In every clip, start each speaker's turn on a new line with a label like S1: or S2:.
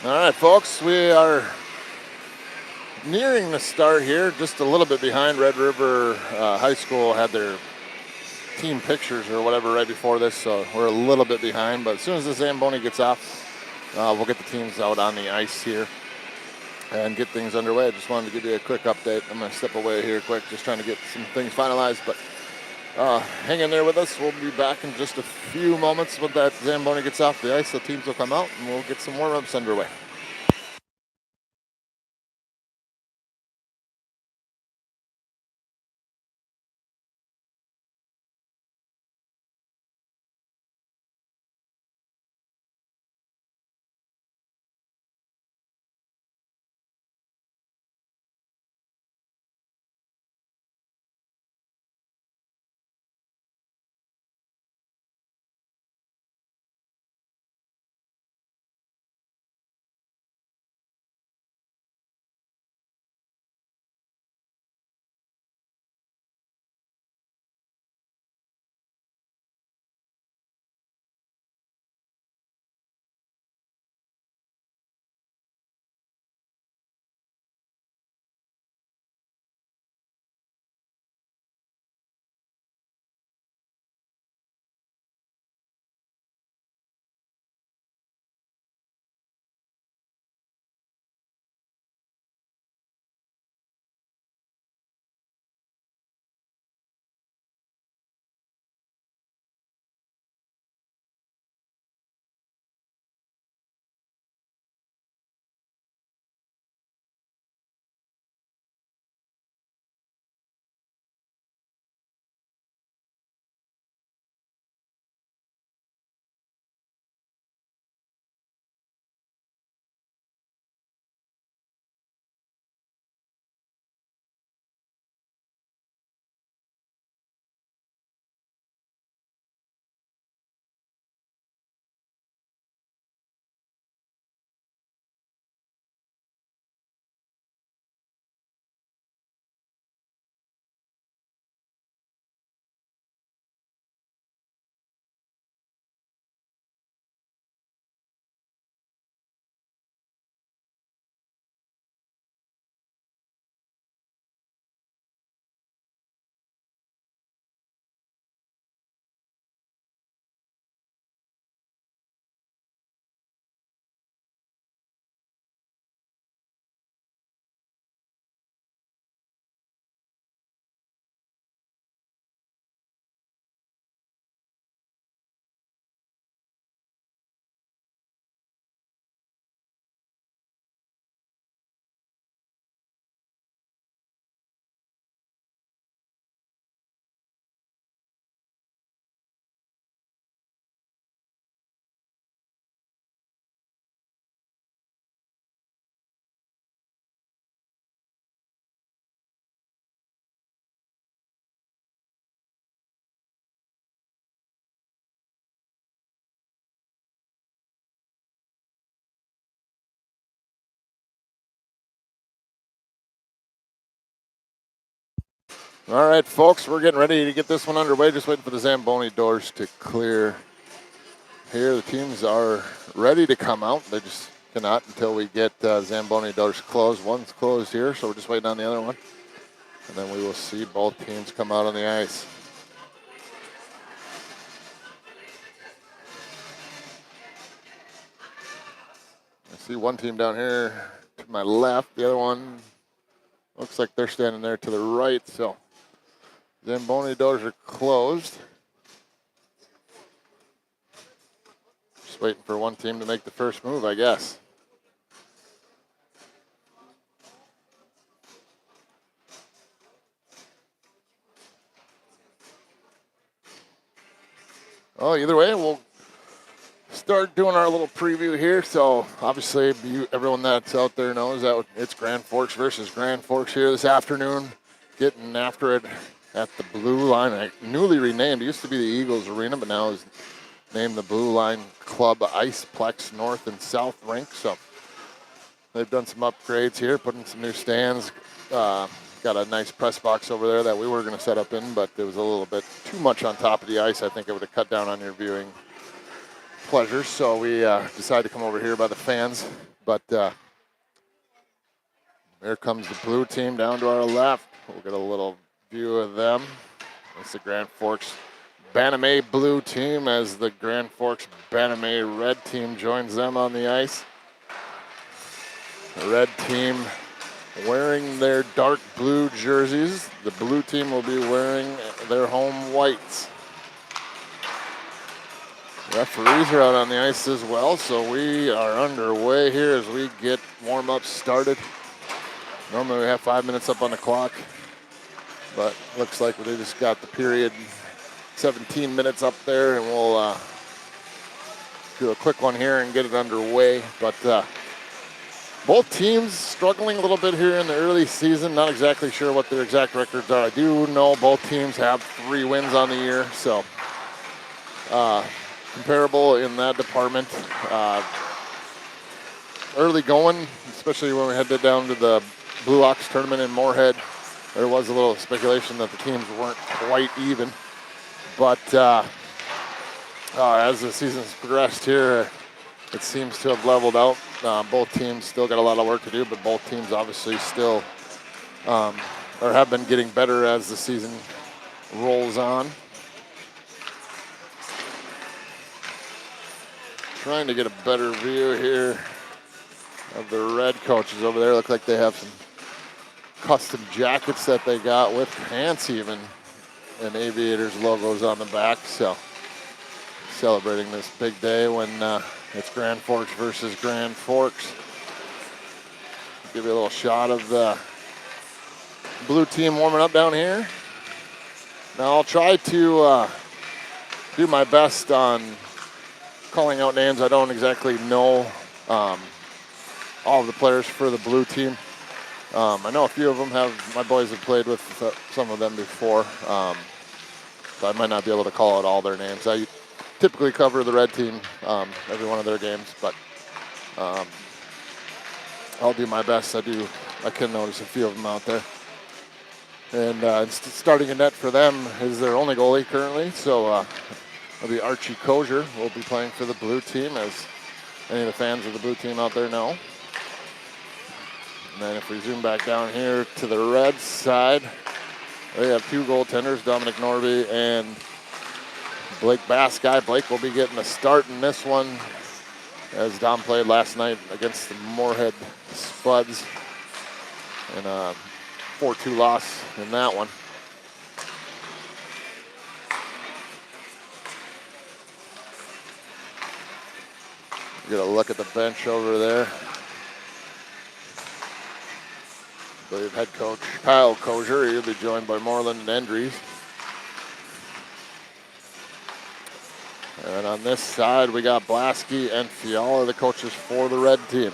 S1: All right, folks, we are nearing the start here, just a little bit behind. Red River High School had their team pictures or whatever right before this, so we're a little bit behind. But as soon as the Zamboni gets off, we'll get the teams out on the ice here and get things underway. I just wanted to give you a quick update. I'm going to step away here quick, just trying to get some things finalized. But hang in there with us. We'll be back in just a few moments when that Zamboni gets off the ice. The teams will come out, and we'll get some warm-ups underway. All right, folks, we're getting ready to get this one underway. Just waiting for the Zamboni doors to clear here. The teams are ready to come out. They just cannot until we get Zamboni doors closed. One's closed here, so we're just waiting on the other one. And then we will see both teams come out on the ice. I see one team down here to my left. The other one looks like they're standing there to the right. So Zamboni doors are closed. Just waiting for one team to make the first move, I guess. Well, either way, we'll start doing our little preview here. So obviously, everyone that's out there knows that it's Grand Forks versus Grand Forks here this afternoon. Getting after it at the Blue Line, newly renamed. It used to be the Eagles Arena, but now is named the Blue Line Club Iceplex North and South Rink. So they've done some upgrades here, putting some new stands. Got a nice press box over there that we were going to set up in, but it was a little bit too much on top of the ice. I think it would have cut down on your viewing pleasure. So we decided to come over here by the fans But here comes the blue team down to our left. We'll get a little view of them. It's the Grand Forks Bantam A blue team as the Grand Forks Bantam A red team joins them on the ice. The red team wearing their dark blue jerseys. The blue team will be wearing their home whites. Referees are out on the ice as well, so we are underway here as we get warm-ups started. Normally we have 5 minutes up on the clock, but looks like they just got the period 17 minutes up there, and we'll do a quick one here and get it underway. But both teams struggling a little bit here in the early season. Not exactly sure what their exact records are. I do know both teams have 3 wins on the year, so comparable in that department. Early going, especially when we headed down to the Blue Ox tournament in Moorhead, there was a little speculation that the teams weren't quite even. But as the season's progressed here, it seems to have leveled out. Both teams still got a lot of work to do, but both teams obviously still or have been getting better as the season rolls on. Trying to get a better view here of the red coaches over there. Look like they have some custom jackets that they got with pants even, and Aviators logos on the back. So celebrating this big day when it's Grand Forks versus Grand Forks. Give you a little shot of the blue team warming up down here. Now I'll try to do my best on calling out names. I don't exactly know all of the players for the blue team. I know a few of them my boys have played with some of them before, so I might not be able to call out all their names. I typically cover the red team every one of their games, but I'll do my best. I can notice a few of them out there. And starting a net for them is their only goalie currently, so it'll be Archie Kozier will be playing for the blue team, as any of the fans of the blue team out there know. And then if we zoom back down here to the red side, they have 2 goaltenders, Dominic Norby and Blake Baskai. Blake will be getting a start in this one, as Dom played last night against the Moorhead Spuds in a 4-2 loss in that one. Get a look at the bench over there. I believe head coach Kyle Kozier. He'll be joined by Moreland and Endries. And on this side, we got Blasky and Fiala, the coaches for the red team.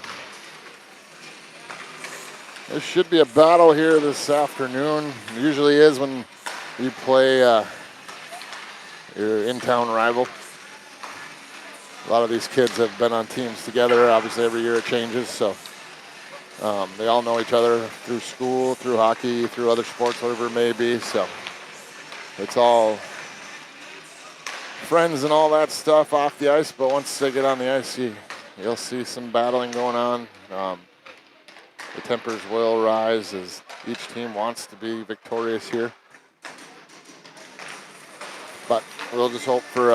S1: This should be a battle here this afternoon. It usually is when you play your in-town rival. A lot of these kids have been on teams together. Obviously, every year it changes, so they all know each other through school, through hockey, through other sports, whatever it may be. So it's all friends and all that stuff off the ice, but once they get on the ice, you'll see some battling going on. The tempers will rise as each team wants to be victorious here. But we'll just hope for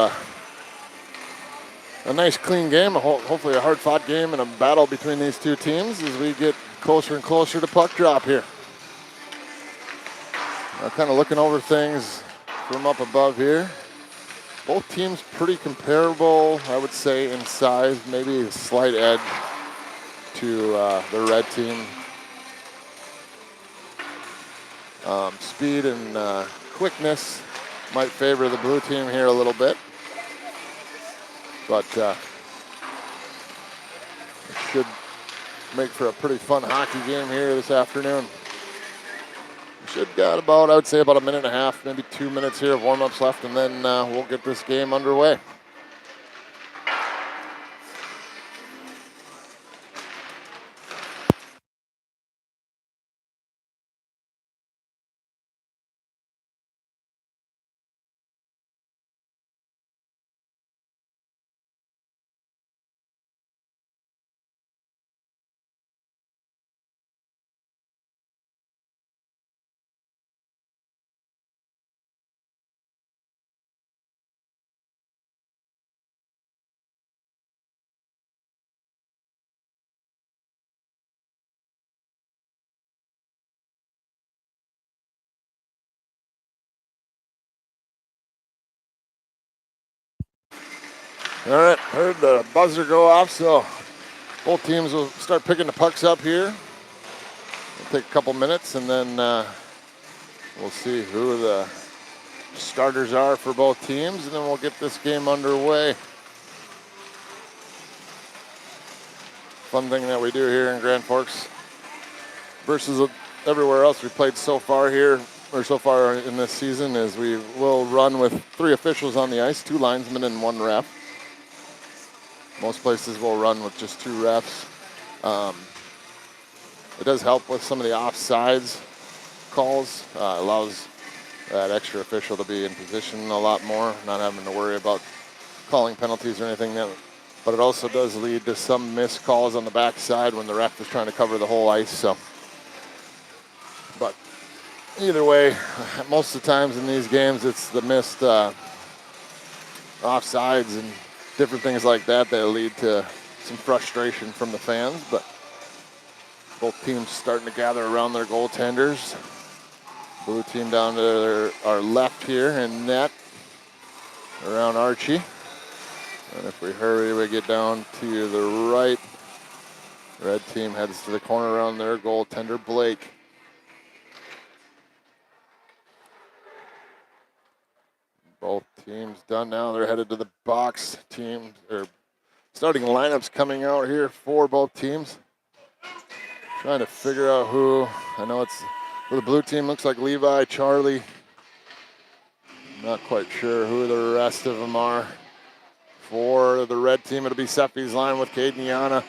S1: a nice, clean game, hopefully a hard-fought game and a battle between these two teams as we get closer and closer to puck drop here. Kind of looking over things from up above here. Both teams pretty comparable, I would say, in size, maybe a slight edge to the red team. Speed and quickness might favor the blue team here a little bit. But it should make for a pretty fun hockey game here this afternoon. We should got about, I would say, about a minute and a half, maybe 2 minutes here of warm-ups left, and then we'll get this game underway. All right, heard the buzzer go off, so both teams will start picking the pucks up here. It'll take a couple minutes, and then we'll see who the starters are for both teams, and then we'll get this game underway. Fun thing that we do here in Grand Forks versus everywhere else we played so far here, or so far in this season, is we will run with 3 officials on the ice, 2 linesmen and 1 ref. Most places will run with just 2 refs. It does help with some of the offsides calls. Allows that extra official to be in position a lot more, not having to worry about calling penalties or anything. But it also does lead to some missed calls on the backside when the ref is trying to cover the whole ice. So, but either way, most of the times in these games, it's the missed offsides and different things like that that lead to some frustration from the fans. But both teams starting to gather around their goaltenders. Blue team down to our left here in net around Archie. And if we hurry, we get down to the right. Red team heads to the corner around their goaltender, Blake. Both teams done now. They're headed to the box. Teams, or starting lineups coming out here for both teams. Trying to figure out who. I know it's for the blue team. Looks like Levi, Charlie. Not quite sure who the rest of them are. For the red team, it'll be Seffi's line with Caden Yana,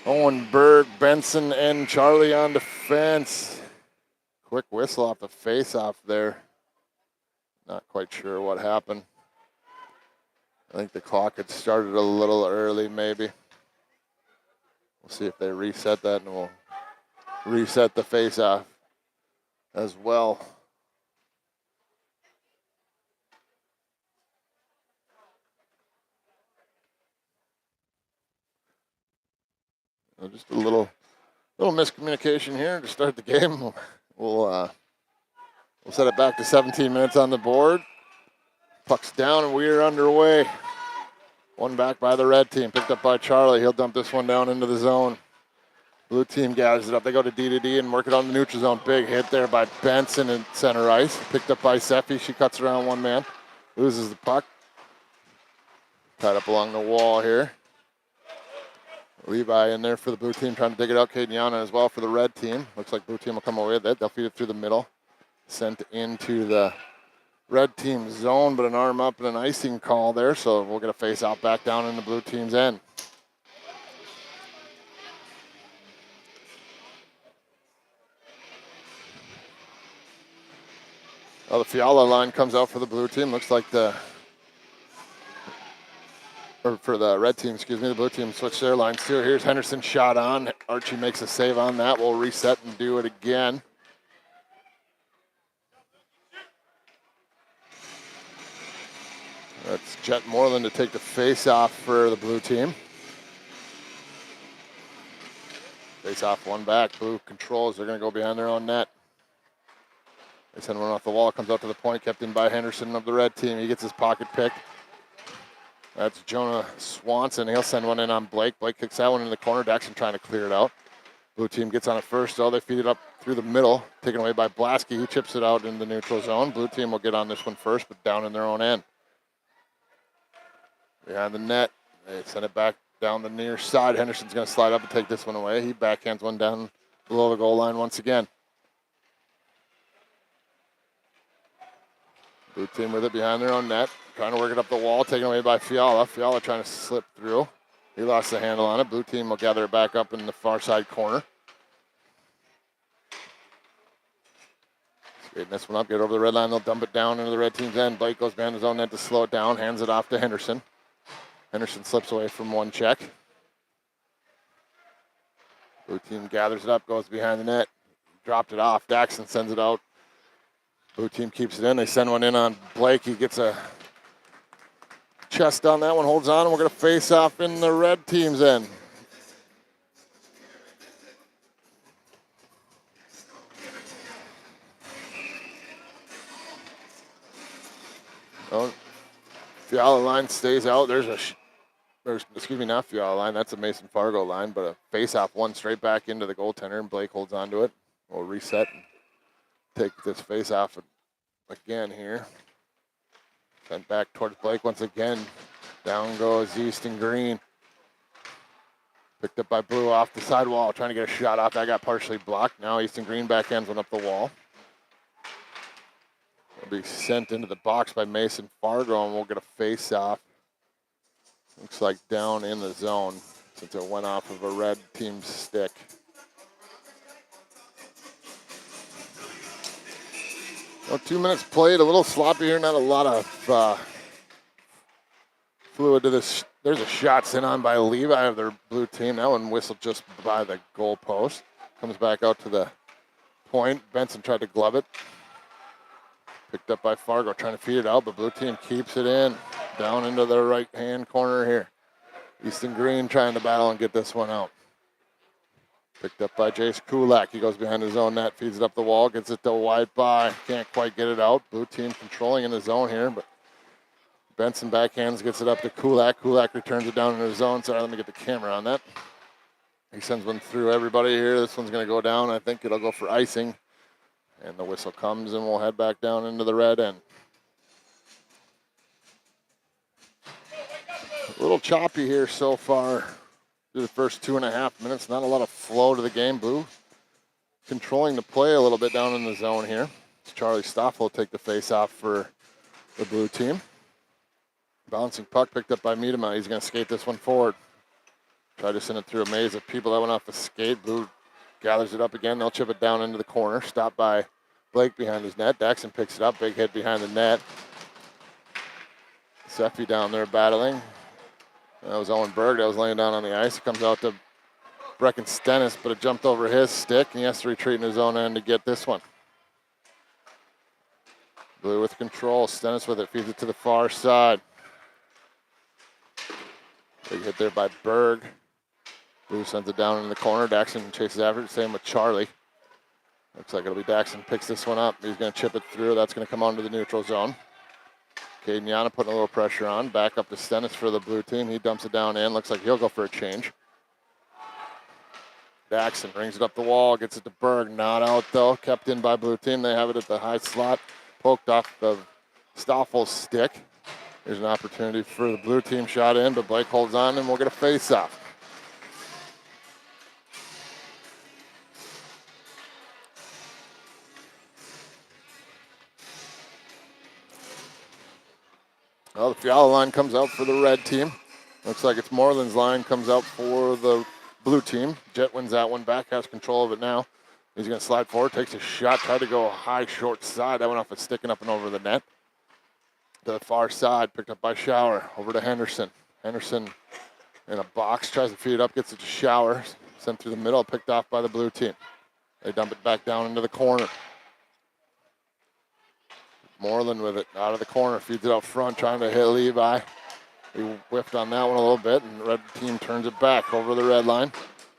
S1: Owen Berg, Benson, and Charlie on defense. Quick whistle off the face-off there. Not quite sure what happened. I think the clock had started a little early, maybe. We'll see if they reset that, and we'll reset the face-off as well. Just a little miscommunication here to start the game. We'll set it back to 17 minutes on the board. Puck's down and we are underway. One back by the red team, picked up by Charlie. He'll dump this one down into the zone. Blue team gathers it up. They go to D and work it on the neutral zone. Big hit there by Benson in center ice. Picked up by Seffi. She cuts around one man. Loses the puck. Tied up along the wall here. Levi in there for the blue team, trying to dig it out. Caden Yana as well for the red team. Looks like blue team will come away with it. They'll feed it through the middle. Sent into the red team zone, but an arm up and an icing call there. So we'll get a face out back down in the blue team's end. Oh, the Fiala line comes out for the blue team. Looks like for the red team, excuse me, the blue team switched their lines too. Here's Henderson shot on. Archie makes a save on that. We'll reset and do it again. That's Jet Moreland to take the face off for the blue team. Face off, one back. Blue controls. They're going to go behind their own net. They send one off the wall. Comes out to the point. Kept in by Henderson of the red team. He gets his pocket picked. That's Jonah Swanson. He'll send one in on Blake. Blake kicks that one in the corner. Daxon trying to clear it out. Blue team gets on it first, though. They feed it up through the middle. Taken away by Blasky. He chips it out in the neutral zone. Blue team will get on this one first, but down in their own end. Behind the net. They send it back down the near side. Henderson's going to slide up and take this one away. He backhands one down below the goal line once again. Blue team with it behind their own net. Trying to work it up the wall, taken away by Fiala. Fiala trying to slip through. He lost the handle on it. Blue team will gather it back up in the far side corner. Straighten this one up, get over the red line. They'll dump it down into the red team's end. Blake goes behind his own net to slow it down. Hands it off to Henderson. Henderson slips away from one check. Blue team gathers it up, goes behind the net. Dropped it off. Daxon sends it out. Blue team keeps it in. They send one in on Blake. He gets a chest on that one, holds on, and we're going to face off in the red team's end. Oh, Fiala line stays out. There's a excuse me, not Fiala line. That's a Mason Fargo line, but a face-off one straight back into the goaltender, and Blake holds onto it. We'll reset and take this face-off again here. Sent back towards Blake once again. Down goes Easton Green. Picked up by Blue off the sidewall, trying to get a shot off. That got partially blocked. Now Easton Green backhands one up the wall. Will be sent into the box by Mason Fargo, and we'll get a face-off. Looks like down in the zone since it went off of a red team stick. Well, 2 minutes played, a little sloppy here, not a lot of fluid to this. There's a shot sent on by Levi of their blue team. That one whistled just by the goal post. Comes back out to the point. Benson tried to glove it. Picked up by Fargo, trying to feed it out, but blue team keeps it in. Down into the right-hand corner here. Easton Green trying to battle and get this one out. Picked up by Jace Kulak. He goes behind his own net, feeds it up the wall, gets it to wide by. Can't quite get it out. Blue team controlling in the zone here, but Benson backhands, gets it up to Kulak. Kulak returns it down into the zone. Sorry, let me get the camera on that. He sends one through everybody here. This one's going to go down. I think it'll go for icing. And the whistle comes, and we'll head back down into the red end. A little choppy here so far through the first 2.5 minutes. Not a lot of flow to the game. Blue controlling the play a little bit down in the zone here. It's Charlie Stoffel take the face-off for the blue team. Bouncing puck picked up by Miedema. He's going to skate this one forward. Try to send it through a maze of people that went off the skate. Blue gathers it up again. They'll chip it down into the corner. Stopped by Blake behind his net. Daxon picks it up. Big hit behind the net. Seffi down there battling. That was Owen Berg that was laying down on the ice. It comes out to Brecken Stennis, but it jumped over his stick, and he has to retreat in his own end to get this one. Blue with control. Stennis with it. Feeds it to the far side. Big hit there by Berg. Blue sends it down in the corner. Daxon chases after it. Same with Charlie. Looks like it'll be Daxon picks this one up. He's going to chip it through. That's going to come onto the neutral zone. Caden Yana putting a little pressure on. Back up to Stennis for the blue team. He dumps it down in. Looks like he'll go for a change. Daxon brings it up the wall. Gets it to Berg. Not out, though. Kept in by blue team. They have it at the high slot. Poked off of Stoffel's stick. There's an opportunity for the blue team shot in, but Blake holds on, and we'll get a face-off. Well, the Fiala line comes out for the red team. Looks like it's Moreland's line comes out for the blue team. Jet wins that one back, has control of it now. He's going to slide forward, takes a shot, tried to go high, short side. That went off of sticking up and over the net. To the far side, picked up by Shower. Over to Henderson. Henderson in a box, tries to feed it up, gets it to Shower. Sent through the middle, picked off by the blue team. They dump it back down into the corner. Moreland with it out of the corner, feeds it out front, trying to hit Levi. He whiffed on that one a little bit, and the red team turns it back over the red line.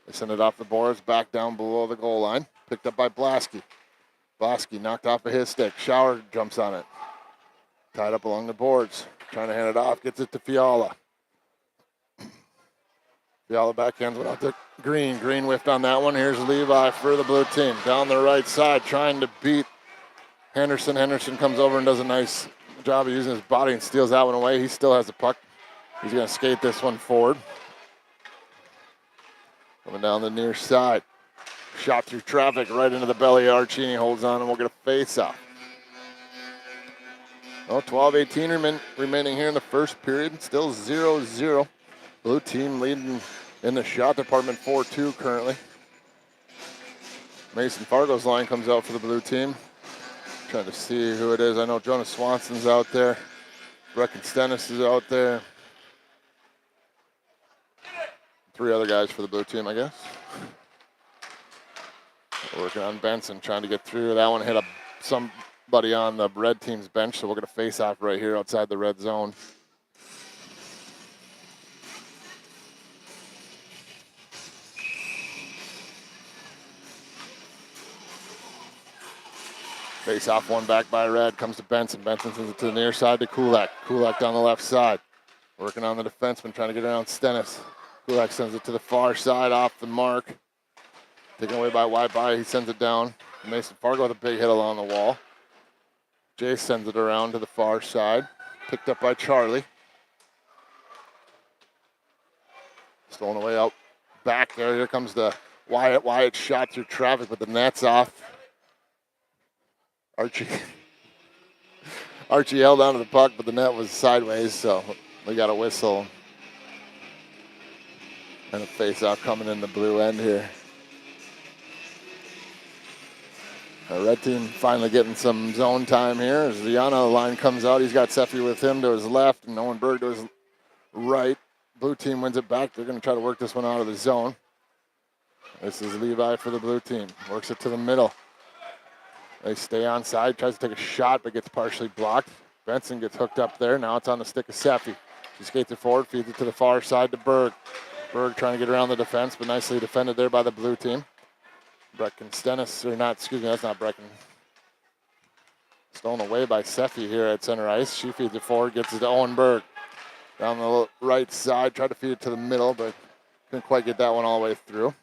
S1: They send it off the boards, back down below the goal line. Picked up by Blasky. Blasky knocked off of his stick. Shower jumps on it. Tied up along the boards. Trying to hand it off, gets it to Fiala. Fiala backhands went out to Green. Green whiffed on that one. Here's Levi for the blue team. Down the right side, trying to beat Henderson. Henderson comes over and does a nice job of using his body and steals that one away. He still has the puck. He's going to skate this one forward. Coming down the near side. Shot through traffic right into the belly. Archini holds on, and we'll get a face-off. Well, 12-18 remaining here in the first period. Still 0-0. Blue team leading in the shot department 4-2 currently. Mason Fargo's line comes out for the blue team. Trying to see who it is. I know Jonas Swanson's out there. Brecken Stennis is out there. 3 other guys for the blue team, I guess. Working on Benson, trying to get through. That one hit somebody on the red team's bench, so we're going to face off right here outside the red zone. Face off one back by red, comes to Benson. Benson sends it to the near side to Kulak. Kulak down the left side. Working on the defenseman, trying to get around Stennis. Kulak sends it to the far side off the mark. Taken away by Waibai, he sends it down. Mason Fargo with a big hit along the wall. Jay sends it around to the far side. Picked up by Charlie. Stolen away out back there. Here comes the Wyatt. Wyatt shot through traffic, but the net's off. Archie held onto the puck, but the net was sideways, so we got a whistle. And a face-off coming in the blue end here. The red team finally getting some zone time here. As the Yana line comes out, he's got Seffi with him to his left and Owen Berg to his right. Blue team wins it back. They're going to try to work this one out of the zone. This is Levi for the blue team. Works it to the middle. They stay on side, tries to take a shot, but gets partially blocked. Benson gets hooked up there. Now it's on the stick of Seffi. She skates it forward, feeds it to the far side to Berg. Berg trying to get around the defense, but nicely defended there by the blue team. Brecken Stennis, or not, excuse me, that's not Brecken. Stolen away by Seffi here at center ice. She feeds it forward, gets it to Owen Berg. Down the right side, tried to feed it to the middle, but couldn't quite get that one all the way through.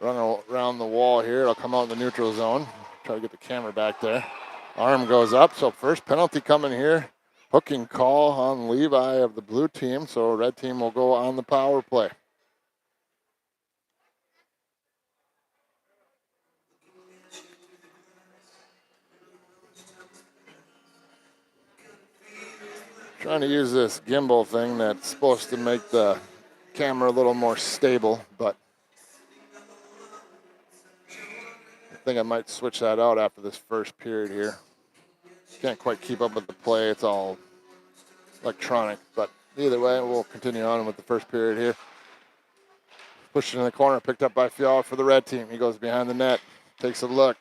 S1: Run around the wall here. It'll come out in the neutral zone. Try to get the camera back there. Arm goes up, so first penalty coming here. Hooking call on Levi of the blue team, so red team will go on the power play. Trying to use this gimbal thing that's supposed to make the camera a little more stable, but I think I might switch that out after this first period here. Can't quite keep up with the play. It's all electronic, but either way, we'll continue on with the first period here. Pushed in the corner, picked up by Fiala for the red team. He goes behind the net, takes a look,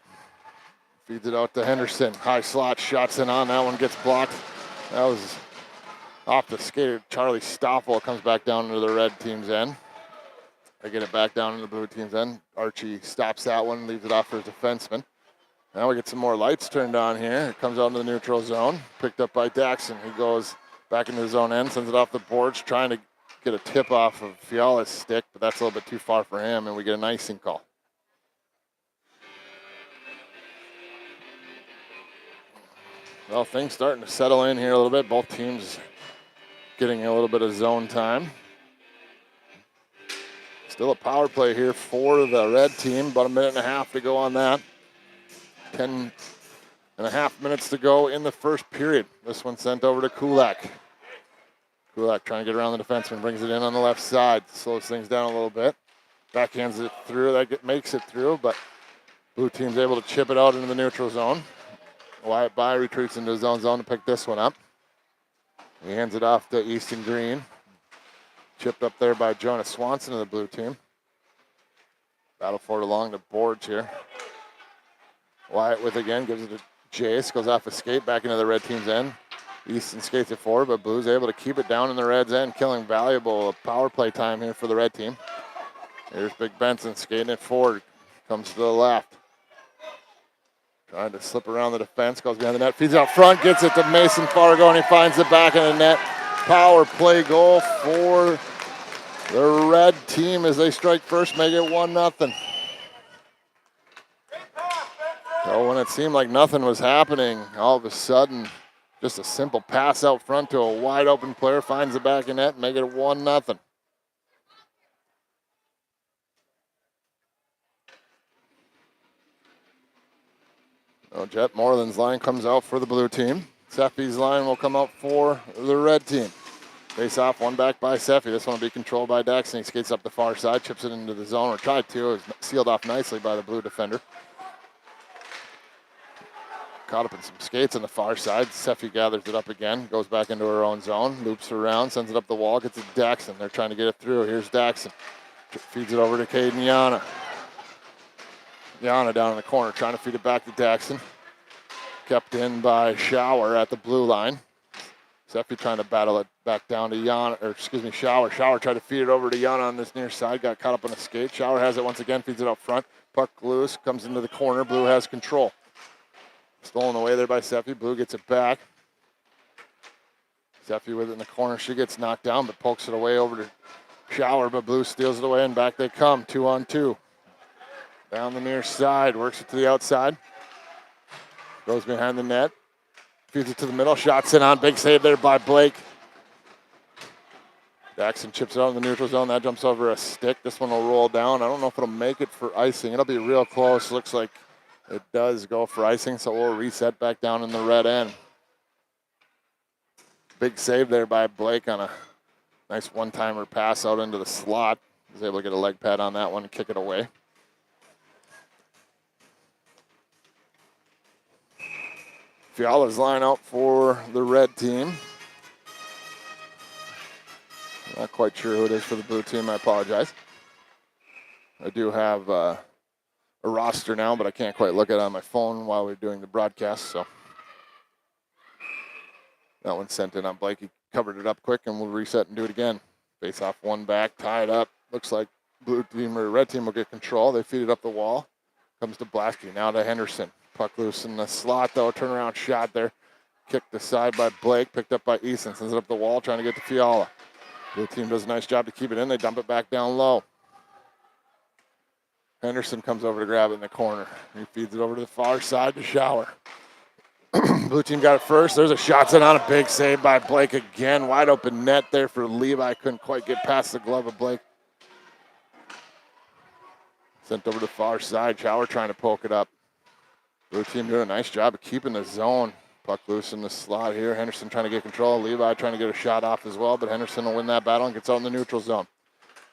S1: feeds it out to Henderson. High slot, shots in on. That one gets blocked. That was off the skater. Charlie Stoffel comes back down into the red team's end. They get it back down into the blue team's end. Archie stops that one, leaves it off for his defenseman. Now we get some more lights turned on here. It comes out into the neutral zone. Picked up by Daxon. He goes back into his own end, sends it off the boards, trying to get a tip off of Fiala's stick, but that's a little bit too far for him, and we get an icing call. Well, things starting to settle in here a little bit. Both teams getting a little bit of zone time. Still a power play here for the red team. About a minute and a half to go on that. 10.5 minutes to go in the first period. This one sent over to Kulak. Kulak trying to get around the defenseman, brings it in on the left side, slows things down a little bit. Backhands it through, makes it through, but blue team's able to chip it out into the neutral zone. Wyatt By retreats into his own zone to pick this one up. He hands it off to Easton Green. Chipped up there by Jonas Swanson of the blue team. Battle for it along the boards here. Wyatt with again, gives it to Jace, goes off a skate back into the red team's end. Easton skates it forward, but Blue's able to keep it down in the red's end, killing valuable power play time here for the red team. Here's Big Benson skating it forward, comes to the left. Trying to slip around the defense, goes behind the net, feeds out front, gets it to Mason Fargo, and he finds the back of the net. Power play goal for the red team as they strike first, make it 1-0. So when it seemed like nothing was happening, all of a sudden, just a simple pass out front to a wide open player, finds the back of net, and make it 1-0. Jet Moreland's line comes out for the blue team. Seffi's line will come out for the red team. Face off, one back by Seffi. This one will be controlled by Daxon. He skates up the far side, chips it into the zone, or tried to. It was sealed off nicely by the blue defender. Caught up in some skates on the far side. Seffi gathers it up again, goes back into her own zone, loops around, sends it up the wall, gets it to Daxon. They're trying to get it through. Here's Daxon. Feeds it over to Caden Yana. Yana down in the corner, trying to feed it back to Daxon. Kept in by Shower at the blue line. Seffi trying to battle it back down to Yana, or excuse me, Shower. Shower tried to feed it over to Yana on this near side, got caught up on a skate. Shower has it once again, feeds it up front. Puck loose, comes into the corner. Blue has control. Stolen away there by Seffi. Blue gets it back. Seffi with it in the corner. She gets knocked down, but pokes it away over to Shower, but Blue steals it away, and back they come, 2-on-2. Down the near side, works it to the outside. Goes behind the net. Feeds it to the middle, shots in on. Big save there by Blake. Jackson chips it out in the neutral zone. That jumps over a stick. This one will roll down. I don't know if it'll make it for icing. It'll be real close. Looks like it does go for icing, so we'll reset back down in the red end. Big save there by Blake on a nice one-timer pass out into the slot. He was able to get a leg pad on that one and kick it away. Fiala's line out for the red team. Not quite sure who it is for the blue team. I apologize. I do have a roster now, but I can't quite look at it on my phone while we're doing the broadcast. So that one's sent in on Blake. He covered it up quick, and we'll reset and do it again. Face off one back, tie it up. Looks like blue team or red team will get control. They feed it up the wall. Comes to Blasky. Now to Henderson. Puck loose in the slot, though. Turnaround shot there. Kicked aside by Blake. Picked up by Easton. Sends it up the wall, trying to get to Fiala. Blue team does a nice job to keep it in. They dump it back down low. Henderson comes over to grab it in the corner. He feeds it over to the far side to Shower. Blue team got it first. There's a shot sent on, a big save by Blake again. Wide open net there for Levi. Couldn't quite get past the glove of Blake. Sent over to the far side. Shower trying to poke it up. Blue team doing a nice job of keeping the zone. Puck loose in the slot here. Henderson trying to get control. Levi trying to get a shot off as well, but Henderson will win that battle and gets out in the neutral zone.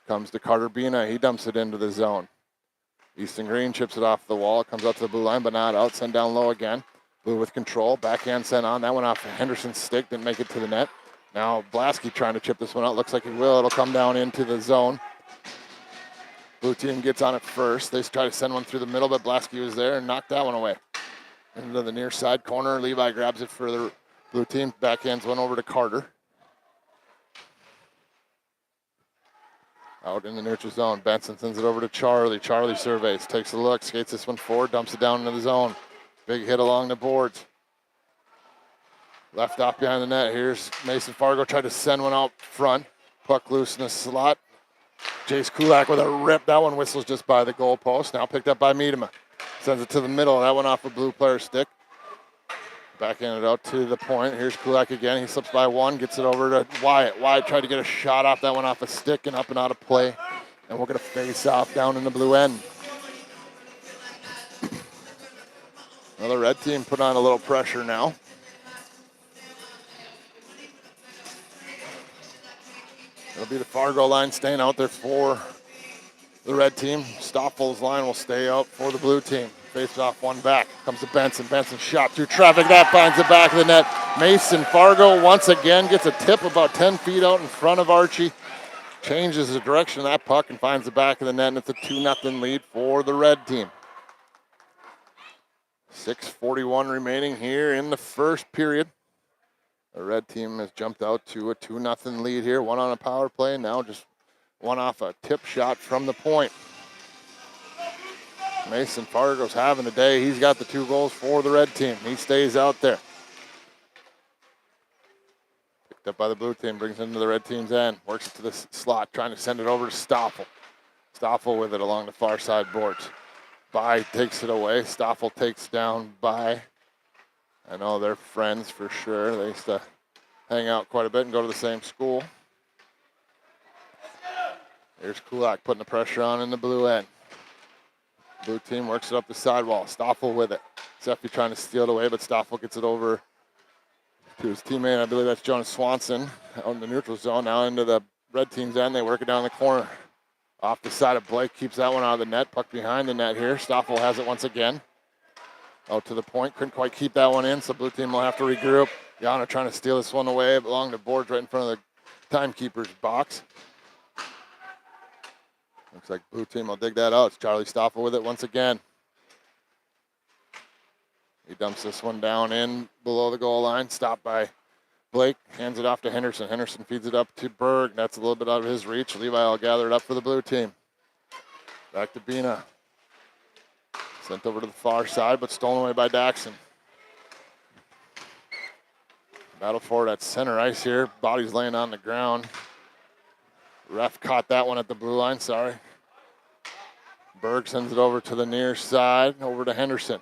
S1: Comes to Carter Bina. He dumps it into the zone. Easton Green chips it off the wall. It comes up to the blue line, but not out. Sent down low again. Blue with control. Backhand sent on. That one off Henderson's stick. Didn't make it to the net. Now Blasky trying to chip this one out. Looks like he will. It'll come down into the zone. Blue team gets on it first. They try to send one through the middle, but Blasky was there and knocked that one away. Into the near side corner. Levi grabs it for the blue team. Backhands one over to Carter. Out in the neutral zone. Benson sends it over to Charlie. Charlie surveys. Takes a look. Skates this one forward. Dumps it down into the zone. Big hit along the boards. Left off behind the net. Here's Mason Fargo. Tried to send one out front. Puck loose in the slot. Jace Kulak with a rip. That one whistles just by the goal post. Now picked up by Miedema. Sends it to the middle. That one off a blue player stick. Backhanded out to the point. Here's Kulak again. He slips by one. Gets it over to Wyatt. Wyatt tried to get a shot off that one off a stick and up and out of play. And we're going to face off down in the blue end. Well, the red team put on a little pressure now. It'll be the Fargo line staying out there for the red team. Stoffel's line will stay out for the blue team. Face off one back. Comes to Benson. Benson shot through traffic. That finds the back of the net. Mason Fargo once again gets a tip about 10 feet out in front of Archie. Changes the direction of that puck and finds the back of the net, and it's a 2-0 lead for the red team. 6:41 remaining here in the first period. The red team has jumped out to a 2-0 lead here. One on a power play. Now just one off a tip shot from the point. Mason Fargo's having the day. He's got the 2 goals for the red team. He stays out there. Picked up by the blue team. Brings it into the red team's end. Works it to the slot. Trying to send it over to Stoffel. Stoffel with it along the far side boards. By takes it away. Stoffel takes down By. I know they're friends for sure. They used to hang out quite a bit and go to the same school. Here's Kulak putting the pressure on in the blue end. Blue team works it up the sidewall. Stoffel with it. Seffi trying to steal it away, but Stoffel gets it over to his teammate. I believe that's Jonas Swanson on the neutral zone. Now into the red team's end. They work it down the corner. Off the side of Blake. Keeps that one out of the net. Puck behind the net here. Stoffel has it once again. Out to the point. Couldn't quite keep that one in, so blue team will have to regroup. Yana trying to steal this one away along the boards right in front of the timekeeper's box. Looks like blue team will dig that out. It's Charlie Stoffel with it once again. He dumps this one down in below the goal line. Stopped by Blake. Hands it off to Henderson. Henderson feeds it up to Berg. That's a little bit out of his reach. Levi will gather it up for the blue team. Back to Bina. Sent over to the far side, but stolen away by Daxon. Battle for it at center ice here. Body's laying on the ground. Ref caught that one at the blue line, sorry. Berg sends it over to the near side, over to Henderson.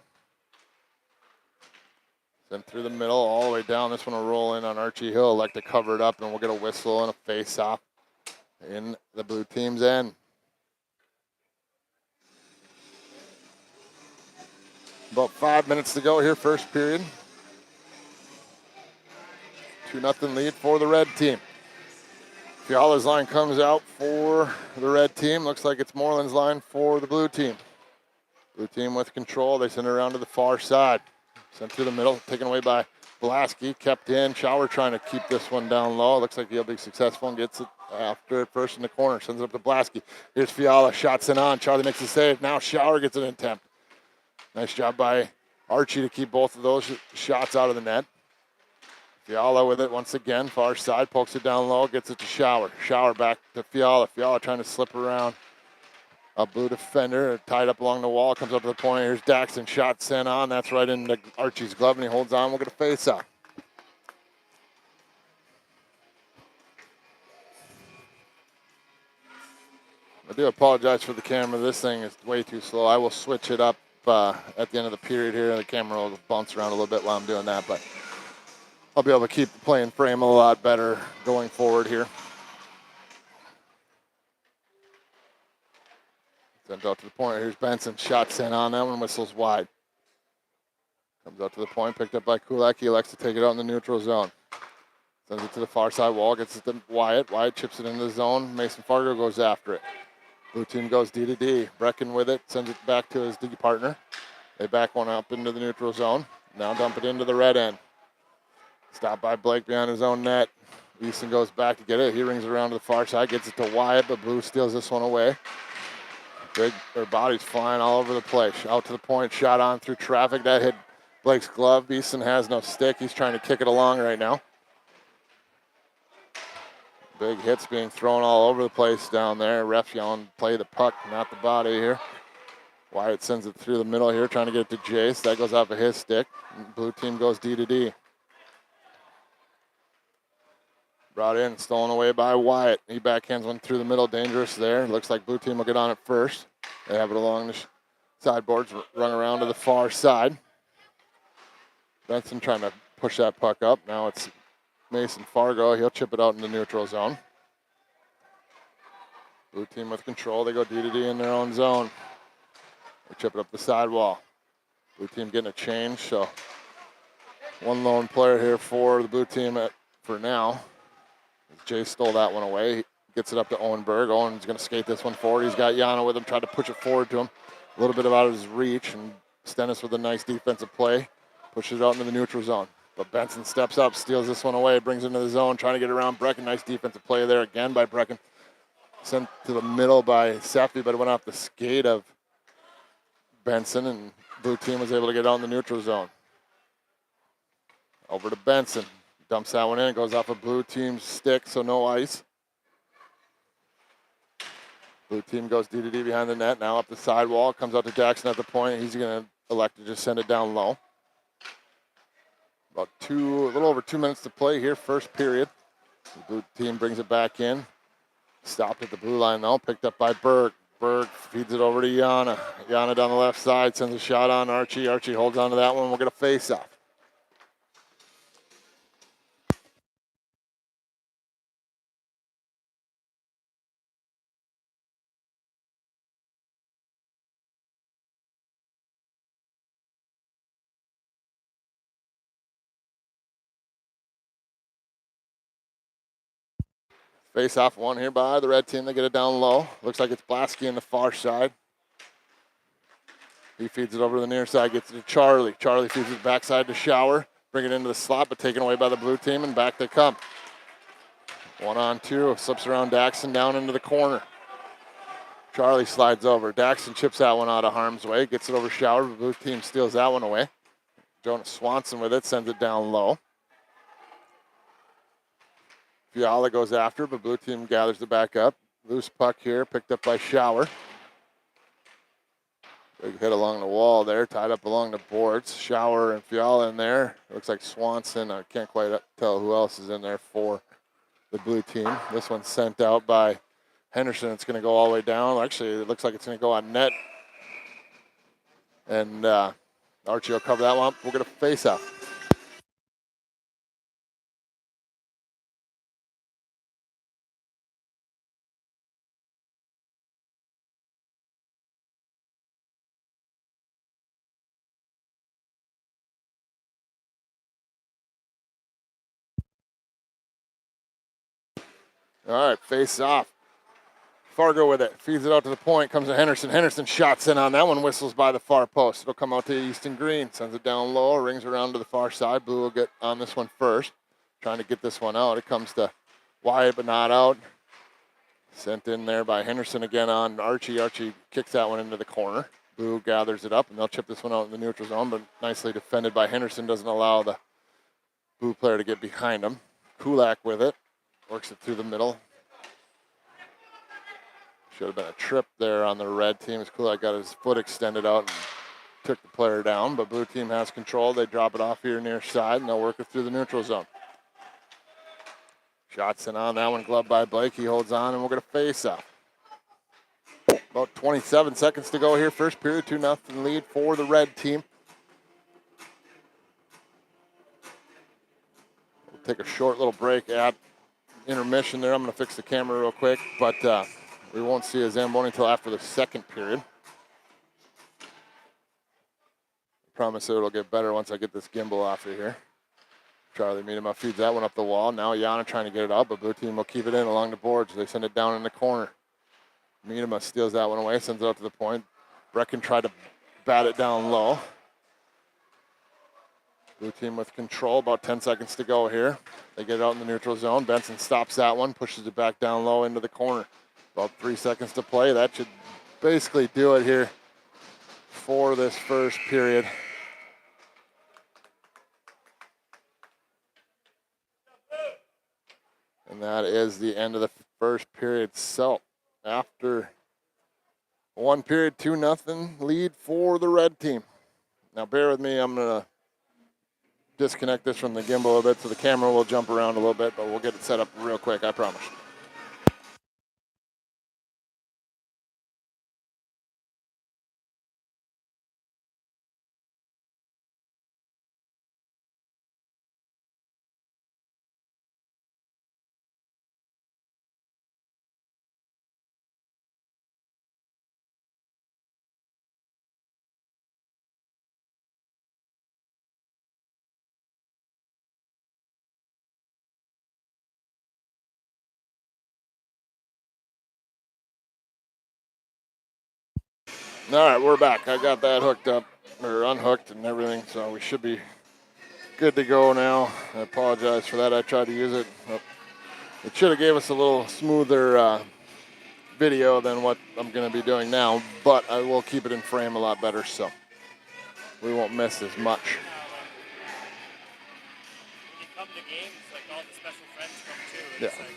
S1: Then through the middle, all the way down. This one will roll in on Archie Hill. Like to cover it up, and we'll get a whistle and a face-off in the blue team's end. About 5 minutes to go here, first period. 2-0 lead for the red team. Fiala's line comes out for the red team. Looks like it's Moreland's line for the blue team. Blue team with control. They send it around to the far side. Sent through the middle, taken away by Blasky. Kept in. Schauer trying to keep this one down low. Looks like he'll be successful and gets it after it first in the corner. Sends it up to Blasky. Here's Fiala. Shots in on. Charlie makes the save. Now Schauer gets an attempt. Nice job by Archie to keep both of those shots out of the net. Fiala with it once again, far side, pokes it down low, gets it to Schauer. Schauer back to Fiala. Fiala trying to slip around a blue defender, tied up along the wall, comes up to the point. Here's Daxton, shot sent on. That's right into Archie's glove, and he holds on. We'll get a face-off. I do apologize for the camera. This thing is way too slow. I will switch it up at the end of the period here. The camera will bounce around a little bit while I'm doing that, but I'll be able to keep the play in frame a lot better going forward here. Sent out to the point. Here's Benson. Shot sent on. That one whistles wide. Comes out to the point. Picked up by Kulak. He elects to take it out in the neutral zone. Sends it to the far side wall. Gets it to Wyatt. Wyatt chips it into the zone. Mason Fargo goes after it. Blue team goes D to D. Brecken with it. Sends it back to his D partner. They back one up into the neutral zone. Now dump it into the red end. Stopped by Blake behind his own net. Easton goes back to get it. He rings around to the far side, gets it to Wyatt, but Blue steals this one away. Their bodies flying all over the place. Out to the point, shot on through traffic. That hit Blake's glove. Easton has no stick. He's trying to kick it along right now. Big hits being thrown all over the place down there. Refs yelling, play the puck, not the body here. Wyatt sends it through the middle here, trying to get it to Jace. That goes off of his stick. Blue team goes D to D. Brought in, stolen away by Wyatt. He backhands one through the middle, dangerous there. Looks like blue team will get on it first. They have it along the sideboards, run around to the far side. Benson trying to push that puck up. Now it's Mason Fargo. He'll chip it out in the neutral zone. Blue team with control. They go D to D in their own zone. They chip it up the sidewall. Blue team getting a change, so one lone player here for the blue team for now. Jay stole that one away. He gets it up to Owen Berg. Owen's going to skate this one forward. He's got Yana with him, tried to push it forward to him. A little bit out of his reach, and Stennis with a nice defensive play. Pushes it out into the neutral zone. But Benson steps up, steals this one away, brings it into the zone, trying to get around Brecken. Nice defensive play there again by Brecken. Sent to the middle by Seffi, but it went off the skate of Benson, and blue team was able to get out in the neutral zone. Over to Benson. Dumps that one in. It goes off a blue team's stick, so no ice. Blue team goes D to D behind the net. Now up the sidewall. Comes out to Jackson at the point. He's going to elect to just send it down low. A little over 2 minutes to play here, first period. The blue team brings it back in. Stopped at the blue line, though. Picked up by Berg. Berg feeds it over to Yana. Yana down the left side. Sends a shot on Archie. Archie holds on to that one. We'll get a face-off. Face-off one here by the red team. They get it down low. Looks like it's Blasky on the far side. He feeds it over to the near side, gets it to Charlie. Charlie feeds it backside to Schauer. Bring it into the slot, but taken away by the blue team, and back they come. 1-on-2, slips around Daxton down into the corner. Charlie slides over. Daxton chips that one out of harm's way, gets it over Schauer. The blue team steals that one away. Jonas Swanson with it, sends it down low. Fiala goes after, but blue team gathers it back up. Loose puck here, picked up by Schauer. Big hit along the wall there, tied up along the boards. Shower and Fiala in there. It looks like Swanson. I can't quite tell who else is in there for the blue team. This one's sent out by Henderson. It's going to go all the way down. Actually, it looks like it's going to go on net. And Archie will cover that one up. We're going to face up. All right, face off. Fargo with it. Feeds it out to the point. Comes to Henderson. Henderson shots in on that one. Whistles by the far post. It'll come out to Easton Green. Sends it down low. Rings around to the far side. Blue will get on this one first. Trying to get this one out. It comes to Wyatt, but not out. Sent in there by Henderson again on Archie. Archie kicks that one into the corner. Blue gathers it up, and they'll chip this one out in the neutral zone, but nicely defended by Henderson. Doesn't allow the blue player to get behind him. Kulak with it. Works it through the middle. Should have been a trip there on the red team as Kulak got his foot extended out and took the player down, but blue team has control. They drop it off here near side, and they'll work it through the neutral zone. Shots in on that one, gloved by Blake. He holds on, and we're going to face off. About 27 seconds to go here. First period, 2-0 lead for the red team. We'll take a short little break at intermission there. I'm going to fix the camera real quick, but we won't see a Zamboni until after the second period. I promise it'll get better once I get this gimbal off of here. Charlie Miedema feeds that one up the wall. Now Yana trying to get it out, but blue team will keep it in along the boards. They send it down in the corner. Miedema steals that one away, sends it out to the point. Brecken tried to bat it down low. Blue team with control, about 10 seconds to go here. They get it out in the neutral zone. Benson stops that one, pushes it back down low into the corner. About 3 seconds to play. That should basically do it here for this first period. And that is the end of the first period. So after one period, 2-0 lead for the red team. Now bear with me, I'm going to disconnect this from the gimbal a bit so the camera will jump around a little bit, but we'll get it set up real quick, I promise. All right, we're back. I got that hooked up, or unhooked and everything, so we should be good to go now. I apologize for that. I tried to use it. It should have gave us a little smoother video than what I'm going to be doing now, but I will keep it in frame a lot better, so we won't miss as much.
S2: When you come to games, like all the special friends come too.
S1: Yeah.
S2: It's like,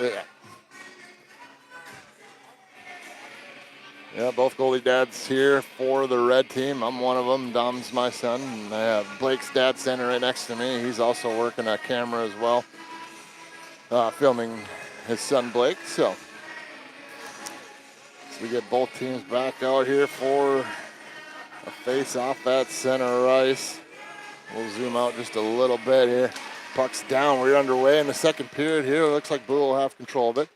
S1: Yeah. Yeah, both goalie dads here for the red team. I'm one of them. Dom's my son, and I have Blake's dad standing right next to me. He's also working a camera as well, filming his son Blake. So we get both teams back out here for a face-off at center ice. We'll zoom out just a little bit here. Puck's down. We're underway in the second period here. It looks like Blue will have control of it.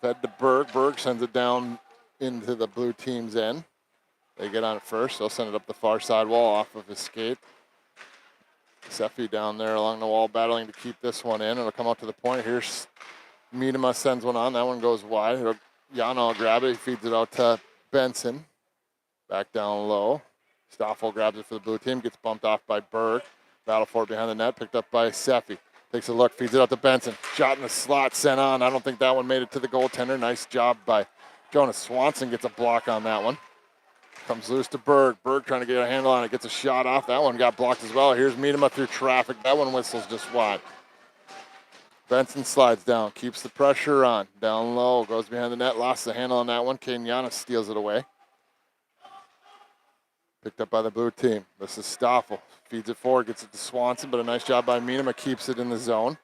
S1: Fed to Berg. Berg sends it down into the blue team's end. They get on it first. They'll send it up the far side wall off of his skate. Seffi down there along the wall battling to keep this one in. It'll come out to the point. Here's Miedema sends one on. That one goes wide. Jan will grab it. He feeds it out to Benson. Back down low. Stoffel grabs it for the blue team. Gets bumped off by Berg. Battle for it behind the net. Picked up by Seffi. Takes a look. Feeds it out to Benson. Shot in the slot. Sent on. I don't think that one made it to the goaltender. Nice job by Jonas Swanson. Gets a block on that one. Comes loose to Berg. Berg trying to get a handle on it. Gets a shot off. That one got blocked as well. Here's Miedema through traffic. That one whistles just wide. Benson slides down. Keeps the pressure on. Down low. Goes behind the net. Lost the handle on that one. Kenyanis steals it away. Picked up by the blue team. This is Stoffel. Feeds it forward. Gets it to Swanson. But a nice job by Miedema. Keeps it in the zone.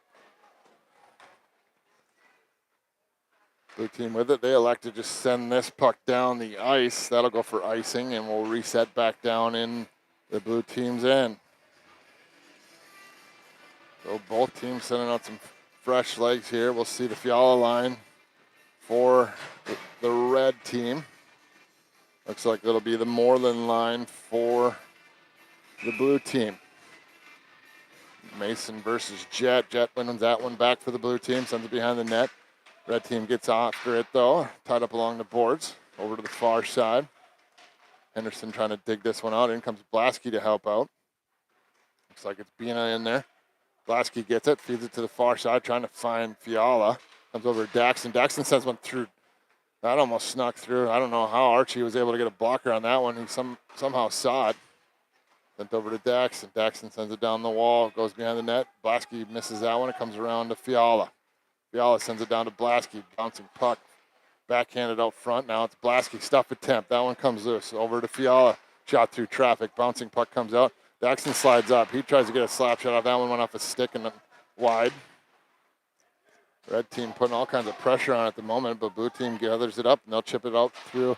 S1: Blue team with it. They elect to just send this puck down the ice. That'll go for icing, and we'll reset back down in the blue team's end. So both teams sending out some fresh legs here. We'll see the Fiala line for the red team. Looks like it'll be the Moreland line for the blue team. Mason versus Jet. Jet wins that one back for the blue team. Sends it behind the net. Red team gets after it, though. Tied up along the boards. Over to the far side. Henderson trying to dig this one out. In comes Blasky to help out. Looks like it's Bina in there. Blasky gets it. Feeds it to the far side. Trying to find Fiala. Comes over to Daxon. Daxon sends one through. That almost snuck through. I don't know how Archie was able to get a blocker on that one. He somehow saw it. Sent over to Daxon. Daxon sends it down the wall. Goes behind the net. Blasky misses that one. It comes around to Fiala. Fiala sends it down to Blasky. Bouncing puck. Backhanded out front. Now it's Blasky. Stuff attempt. That one comes loose. Over to Fiala. Shot through traffic. Bouncing puck comes out. Daxon slides up. He tries to get a slap shot off. That one went off a stick and wide. Red team putting all kinds of pressure on at the moment, but blue team gathers it up and they'll chip it out through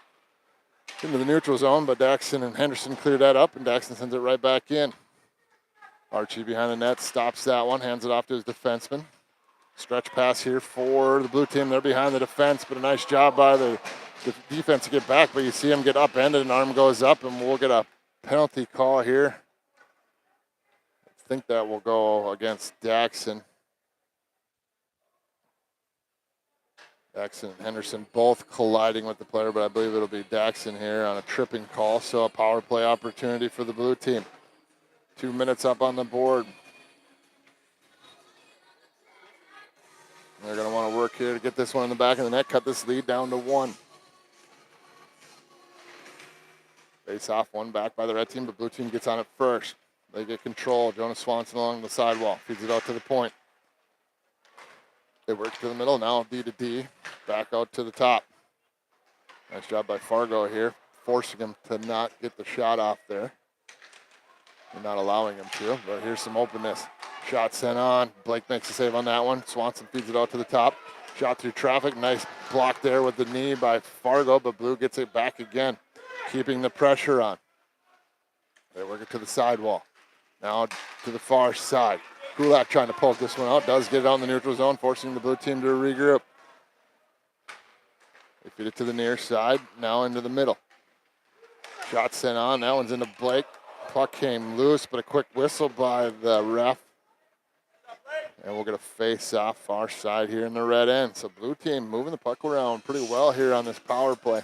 S1: into the neutral zone. But Daxon and Henderson clear that up, and Daxon sends it right back in. Archie behind the net stops that one. Hands it off to his defenseman. Stretch pass here for the blue team. They're behind the defense, but a nice job by the defense to get back. But you see him get upended, and arm goes up, and we'll get a penalty call here. I think that will go against Daxon. Daxon and Henderson both colliding with the player, but I believe it'll be Daxon here on a tripping call. So a power play opportunity for the blue team. 2 minutes up on the board. They're going to want to work here to get this one in the back of the net, cut this lead down to 1. Face off, one back by the red team, but blue team gets on it first. They get control. Jonas Swanson along the sidewall, feeds it out to the point. They work to the middle, now D to D, back out to the top. Nice job by Fargo here, forcing him to not get the shot off there. And not allowing him to, but here's some openness. Shot sent on. Blake makes a save on that one. Swanson feeds it out to the top. Shot through traffic. Nice block there with the knee by Fargo, but Blue gets it back again, keeping the pressure on. They work it to the sidewall. Now to the far side. Kulak trying to poke this one out. Does get it out in the neutral zone, forcing the blue team to regroup. They feed it to the near side. Now into the middle. Shot sent on. That one's into Blake. Puck came loose, but a quick whistle by the ref. And we'll get a face-off far side here in the red end. So blue team moving the puck around pretty well here on this power play.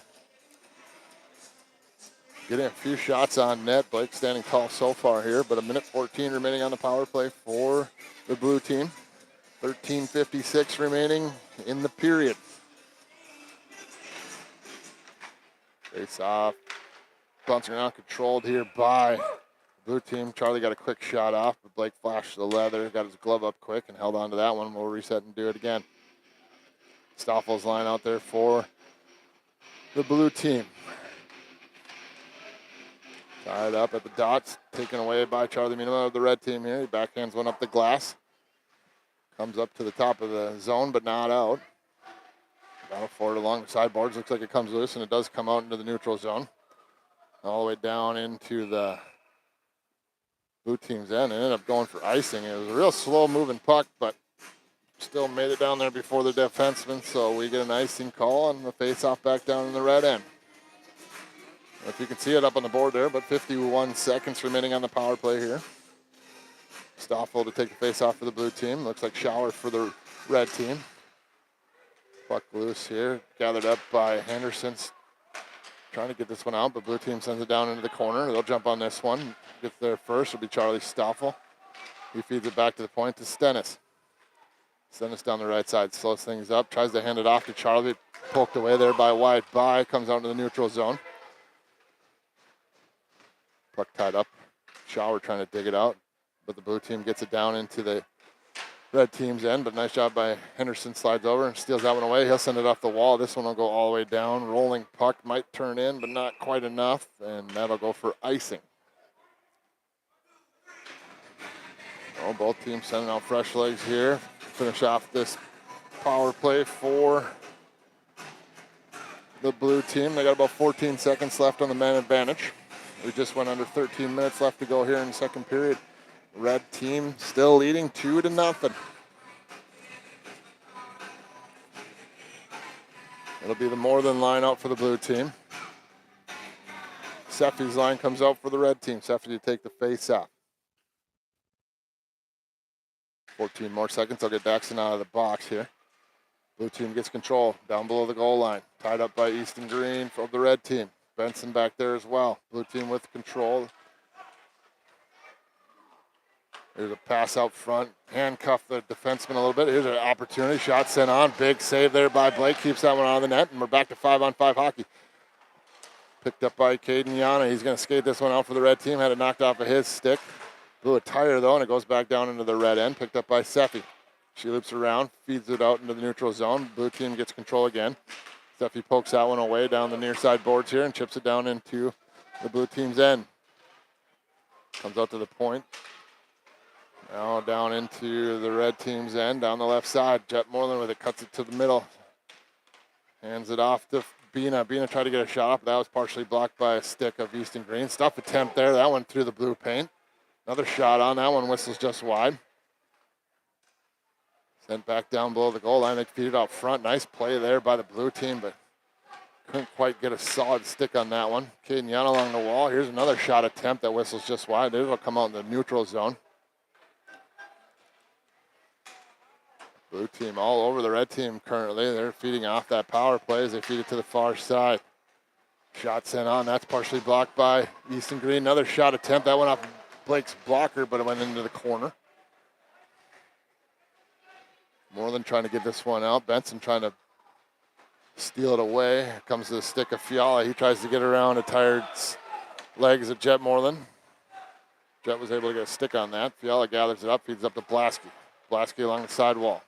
S1: Getting a few shots on net. Blake standing tall so far here, but 1:14 remaining on the power play for the blue team. 13:56 remaining in the period. Face-off. Bouncing around, controlled here by blue team. Charlie got a quick shot off, but Blake flashed the leather, got his glove up quick, and held on to that one. We'll reset and do it again. Stoffel's line out there for the blue team. Tied up at the dots, taken away by Charlie Miedema of the red team here. He backhands one up the glass. Comes up to the top of the zone, but not out. Battle forward along the sideboards. Looks like it comes loose, and it does come out into the neutral zone. All the way down into the blue team's end. It ended up going for icing. It was a real slow-moving puck, but still made it down there before the defenseman, so we get an icing call and the face-off back down in the red end. If you can see it up on the board there, but 51 seconds remaining on the power play here. Stoffel to take the face-off for the blue team. Looks like Shower for the red team. Puck loose here, gathered up by Henderson. Trying to get this one out, but blue team sends it down into the corner. They'll jump on this one. Gets there first will be Charlie Stoffel. He feeds it back to the point to Stennis. Stennis down the right side, slows things up, tries to hand it off to Charlie. Poked away there by White. Comes out to the neutral zone. Puck tied up. Shower trying to dig it out, but the blue team gets it down into the red team's end, but nice job by Henderson. Slides over and steals that one away. He'll send it off the wall. This one will go all the way down. Rolling puck might turn in, but not quite enough, and that'll go for icing. Oh, both teams sending out fresh legs here. Finish off this power play for the blue team. They got about 14 seconds left on the man advantage. We just went under 13 minutes left to go here in the second period. Red team still leading 2-0. It'll be the more than line out for the blue team. Seffi's line comes out for the red team. Seffi to take the face off. 14 more seconds. I'll get Daxon out of the box here. Blue team gets control down below the goal line. Tied up by Easton Green from the red team. Benson back there as well. Blue team with control. There's a pass out front. Handcuff the defenseman a little bit. Here's an opportunity. Shot sent on. Big save there by Blake. Keeps that one out of the net. And we're back to 5-on-5 hockey. Picked up by Caden Yana. He's going to skate this one out for the red team. Had it knocked off of his stick. Blew a tire, though, and it goes back down into the red end. Picked up by Seffi. She loops around, feeds it out into the neutral zone. Blue team gets control again. Seffi pokes that one away down the near side boards here and chips it down into the blue team's end. Comes out to the point. Now down into the red team's end, down the left side. Jet Moreland with it, cuts it to the middle. Hands it off to Bina. Bina tried to get a shot up, but that was partially blocked by a stick of Easton Green. Stuff attempt there. That one through the blue paint. Another shot on that one, whistles just wide. Sent back down below the goal line. They feed it out front. Nice play there by the blue team, but couldn't quite get a solid stick on that one. Caden Yana along the wall. Here's another shot attempt that whistles just wide. It'll come out in the neutral zone. Blue team all over the red team currently. They're feeding off that power play as they feed it to the far side. Shot sent on. That's partially blocked by Easton Green. Another shot attempt. That went off Blake's blocker, but it went into the corner. Moreland trying to get this one out. Benson trying to steal it away. Here comes the stick of Fiala. He tries to get around the tired legs of Jet Moreland. Jet was able to get a stick on that. Fiala gathers it up, feeds up to Blasky. Blasky along the side wall.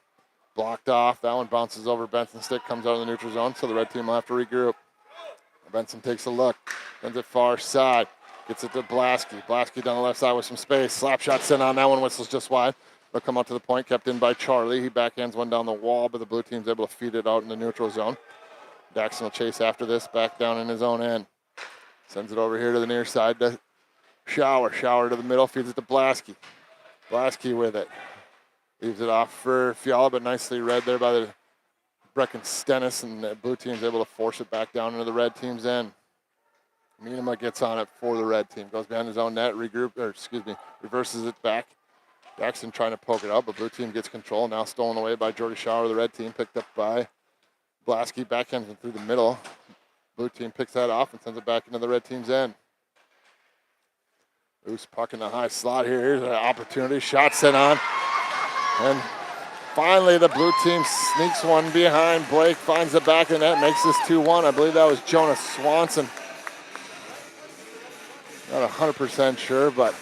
S1: Blocked off. That one bounces over Benson's stick, comes out of the neutral zone, so the red team will have to regroup. Benson takes a look. Sends it far side. Gets it to Blasky. Blasky down the left side with some space. Slap shot sent on. That one whistles just wide. They'll come out to the point, kept in by Charlie. He backhands one down the wall, but the blue team's able to feed it out in the neutral zone. Daxon will chase after this, back down in his own end. Sends it over here to the near side to Shower. Shower to the middle, feeds it to Blasky. Blasky with it. Leaves it off for Fiala, but nicely read there by the Brecken Stennis, and the blue team's able to force it back down into the red team's end. Minima gets on it for the red team. Goes behind his own net, reverses it back. Daxon trying to poke it out, but blue team gets control. Now stolen away by Jordy Shower, the red team. Picked up by Blasky, backhands it through the middle. Blue team picks that off and sends it back into the red team's end. Loose puck in the high slot here. Here's an opportunity. Shot sent on. And finally, the blue team sneaks one behind. Blake finds the back of the net, makes this 2-1. I believe that was Jonas Swanson. Not 100% sure, but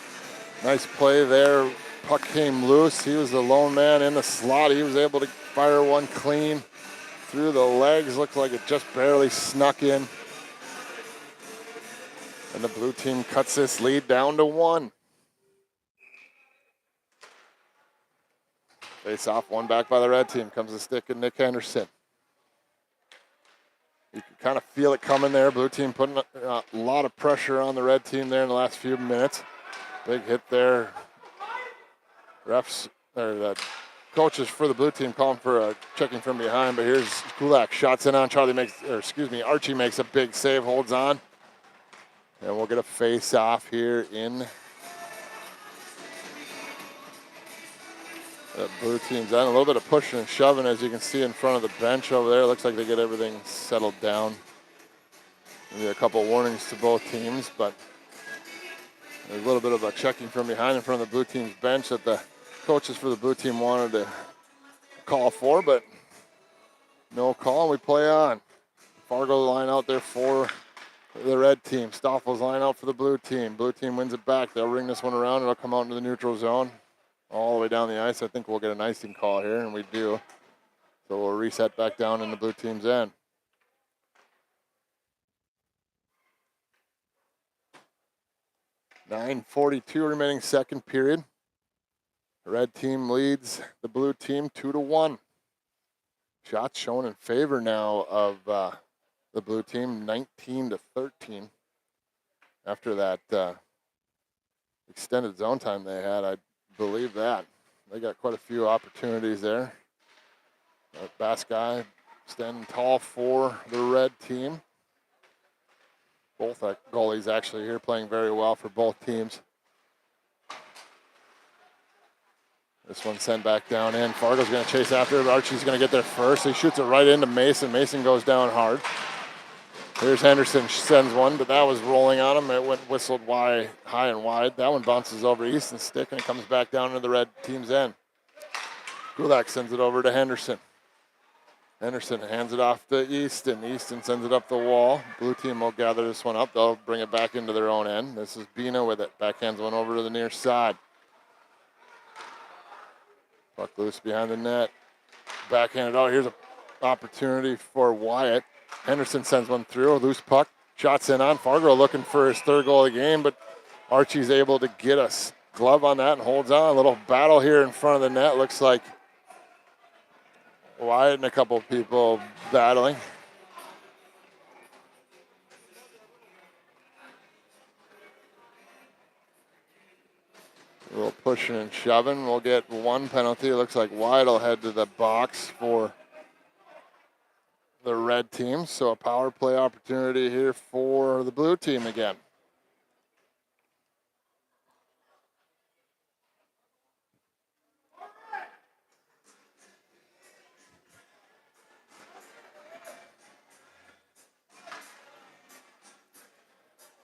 S1: nice play there. Puck came loose. He was the lone man in the slot. He was able to fire one clean through the legs. Looked like it just barely snuck in. And the blue team cuts this lead down to 1. Face off, one back by the red team. Comes the stick of Nick Henderson. You can kind of feel it coming there. Blue team putting a lot of pressure on the red team there in the last few minutes. Big hit there. Refs, or the coaches for the blue team calling for a checking from behind, but here's Kulak. Shots in on. Archie makes a big save, holds on. And we'll get a face off here in the blue team's end. A little bit of pushing and shoving, as you can see in front of the bench over there. Looks like they get everything settled down. Maybe a couple warnings to both teams, but there's a little bit of a checking from behind in front of the blue team's bench that the coaches for the blue team wanted to call for, but no call, and we play on. Fargo line out there for the red team. Stoffel's line out for the blue team. Blue team wins it back. They'll ring this one around. It'll come out into the neutral zone. All the way down the ice. I think we'll get an icing call here, and we do. So we'll reset back down in the blue team's end. .9:42 remaining second period. The red team leads the blue team 2-1. Shots shown in favor now of the blue team, 19-13. After that extended zone time they had, I believe that. They got quite a few opportunities there. Bass guy standing tall for the red team. Both goalies actually here playing very well for both teams. This one sent back down in. Fargo's going to chase after it. Archie's going to get there first. He shoots it right into Mason. Mason goes down hard. Here's Henderson, sends one, but that was rolling on him. It went whistled wide, high and wide. That one bounces over Easton's stick and it comes back down into the red team's end. Gulak sends it over to Henderson. Henderson hands it off to Easton. Easton sends it up the wall. Blue team will gather this one up. They'll bring it back into their own end. This is Bina with it. Backhands one over to the near side. Puck loose behind the net. Backhanded out. Here's an opportunity for Wyatt. Henderson sends one through. Loose puck. Shots in on. Fargo looking for his third goal of the game, but Archie's able to get a glove on that and holds on. A little battle here in front of the net. Looks like Wyatt and a couple of people battling. A little pushing and shoving. We'll get one penalty. It looks like Wyatt will head to the box for the red team. So a power play opportunity here for the blue team again.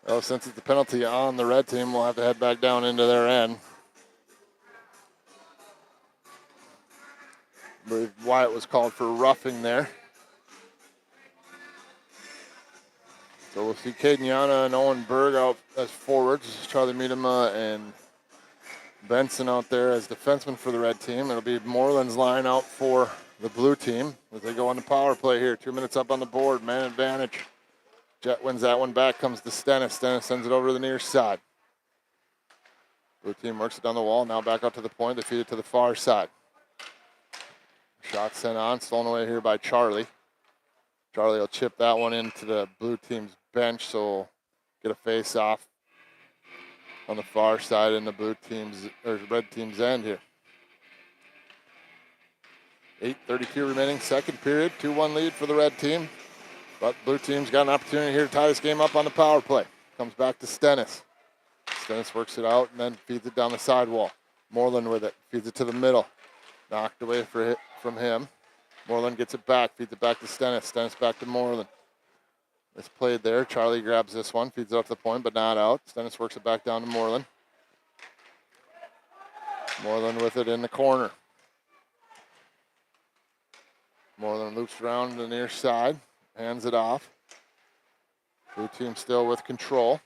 S1: Well, since it's the penalty on the red team, we'll have to head back down into their end. I believe Wyatt was called for roughing there. So we'll see Caden Yana and Owen Berg out as forwards. Charlie Miedema and Benson out there as defensemen for the red team. It'll be Moreland's line out for the blue team as they go on the power play here. 2 minutes up on the board, man advantage. Jet wins that one back, comes to Stennis. Stennis sends it over to the near side. Blue team works it down the wall, now back out to the point. They feed it to the far side. Shot sent on, stolen away here by Charlie. Charlie will chip that one into the blue team's bench, so we'll get a face off on the far side in the blue team's or red team's end here. 8:32 remaining second period, 2-1 lead for the red team. But blue team's got an opportunity here to tie this game up on the power play. Comes back to Stennis. Stennis works it out and then feeds it down the sidewall. Moreland with it, feeds it to the middle. Knocked away from him. Moreland gets it back, feeds it back to Stennis. Stennis back to Moreland. It's played there. Charlie grabs this one, feeds it up to the point, but not out. Stennis works it back down to Moreland. Moreland with it in the corner. Moreland loops around to the near side, hands it off. Blue team still with control.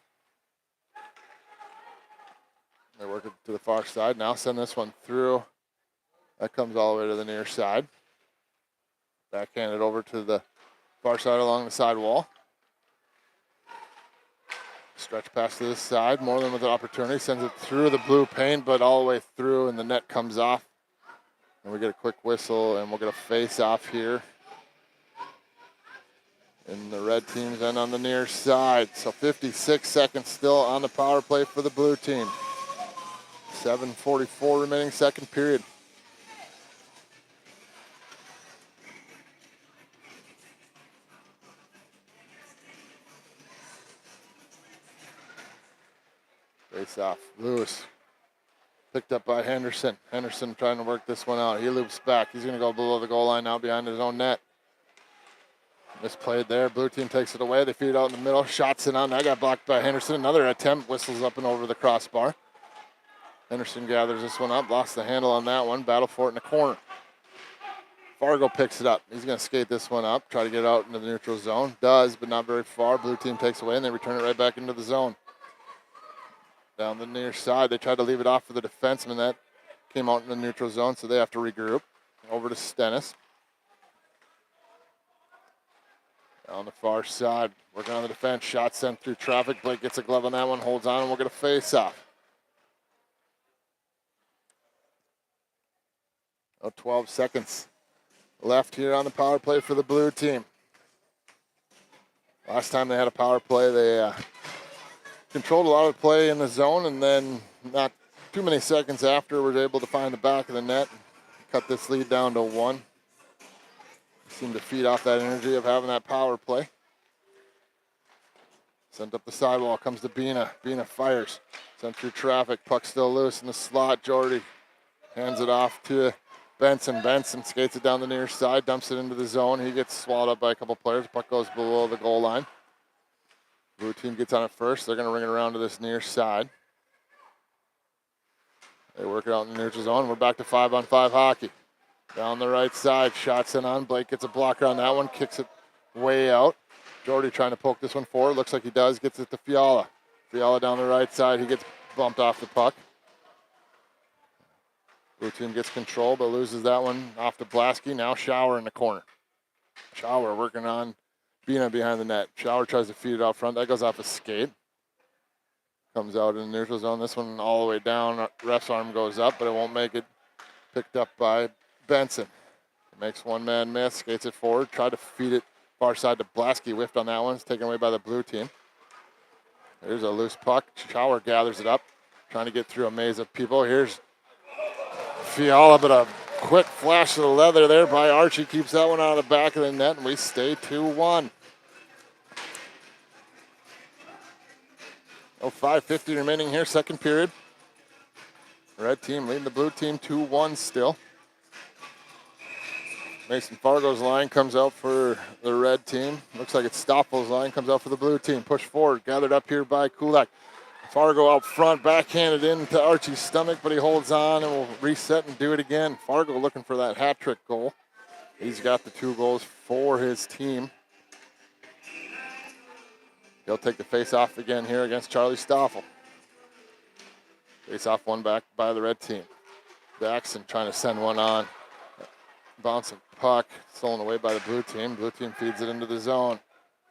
S1: They work it to the far side. Now send this one through. That comes all the way to the near side. Backhanded over to the far side along the sidewall. Stretch pass to this side. Moreland with an opportunity. Sends it through the blue paint, but all the way through, and the net comes off. And we get a quick whistle, and we'll get a face-off here in the red team's end on the near side. So 56 seconds still on the power play for the blue team. 7:44 remaining second period. Face off. Lewis. Picked up by Henderson. Henderson trying to work this one out. He loops back. He's going to go below the goal line now behind his own net. Misplayed there. Blue team takes it away. They feed it out in the middle. Shots in on. That got blocked by Henderson. Another attempt. Whistles up and over the crossbar. Henderson gathers this one up. Lost the handle on that one. Battle for it in the corner. Fargo picks it up. He's going to skate this one up, try to get it out into the neutral zone. Does, but not very far. Blue team takes away, and they return it right back into the zone. Down the near side, they tried to leave it off for the defenseman. That came out in the neutral zone, so they have to regroup. Over to Stennis. On the far side, working on the defense. Shot sent through traffic. Blake gets a glove on that one, holds on, and we'll get a face-off. 12 seconds left here on the power play for the blue team. Last time they had a power play, they controlled a lot of the play in the zone, and then not too many seconds after, were able to find the back of the net and cut this lead down to 1. Seemed to feed off that energy of having that power play. Sent up the sidewall, comes to Bina. Bina fires. Sent through traffic, puck still loose in the slot. Jordy hands it off to Benson. Benson skates it down the near side, dumps it into the zone. He gets swallowed up by a couple players. Puck goes below the goal line. Blue team gets on it first. They're going to ring it around to this near side. They work it out in the neutral zone. We're back to 5-on-5 hockey. Down the right side, shots in on. Blake gets a blocker on that one, kicks it way out. Jordy trying to poke this one forward. Looks like he does. Gets it to Fiala. Fiala down the right side. He gets bumped off the puck. Blue team gets control, but loses that one off to Blasky. Now Shower in the corner. Shower working on Bina behind the net. Shower tries to feed it out front. That goes off a skate. Comes out in the neutral zone. This one all the way down. Ref's arm goes up, but it won't make it. Picked up by Benson. Makes one man miss, skates it forward, tried to feed it far side to Blasky, whiffed on that one. It's taken away by the blue team. There's a loose puck. Shower gathers it up, trying to get through a maze of people. Here's Fiala, but a quick flash of the leather there by Archie keeps that one out of the back of the net, and we stay 2-1. 5:50 remaining here, second period. Red team leading the blue team 2-1 still. Mason Fargo's line comes out for the red team. Looks like it's Stoffel's line comes out for the blue team. Push forward, gathered up here by Kulak. Fargo out front, backhanded into Archie's stomach, but he holds on and will reset and do it again. Fargo looking for that hat trick goal. He's got the 2 goals for his team. He'll take the face-off again here against Charlie Stoffel. Face-off one back by the red team. Jackson trying to send one on. Bouncing puck, stolen away by the blue team. Blue team feeds it into the zone.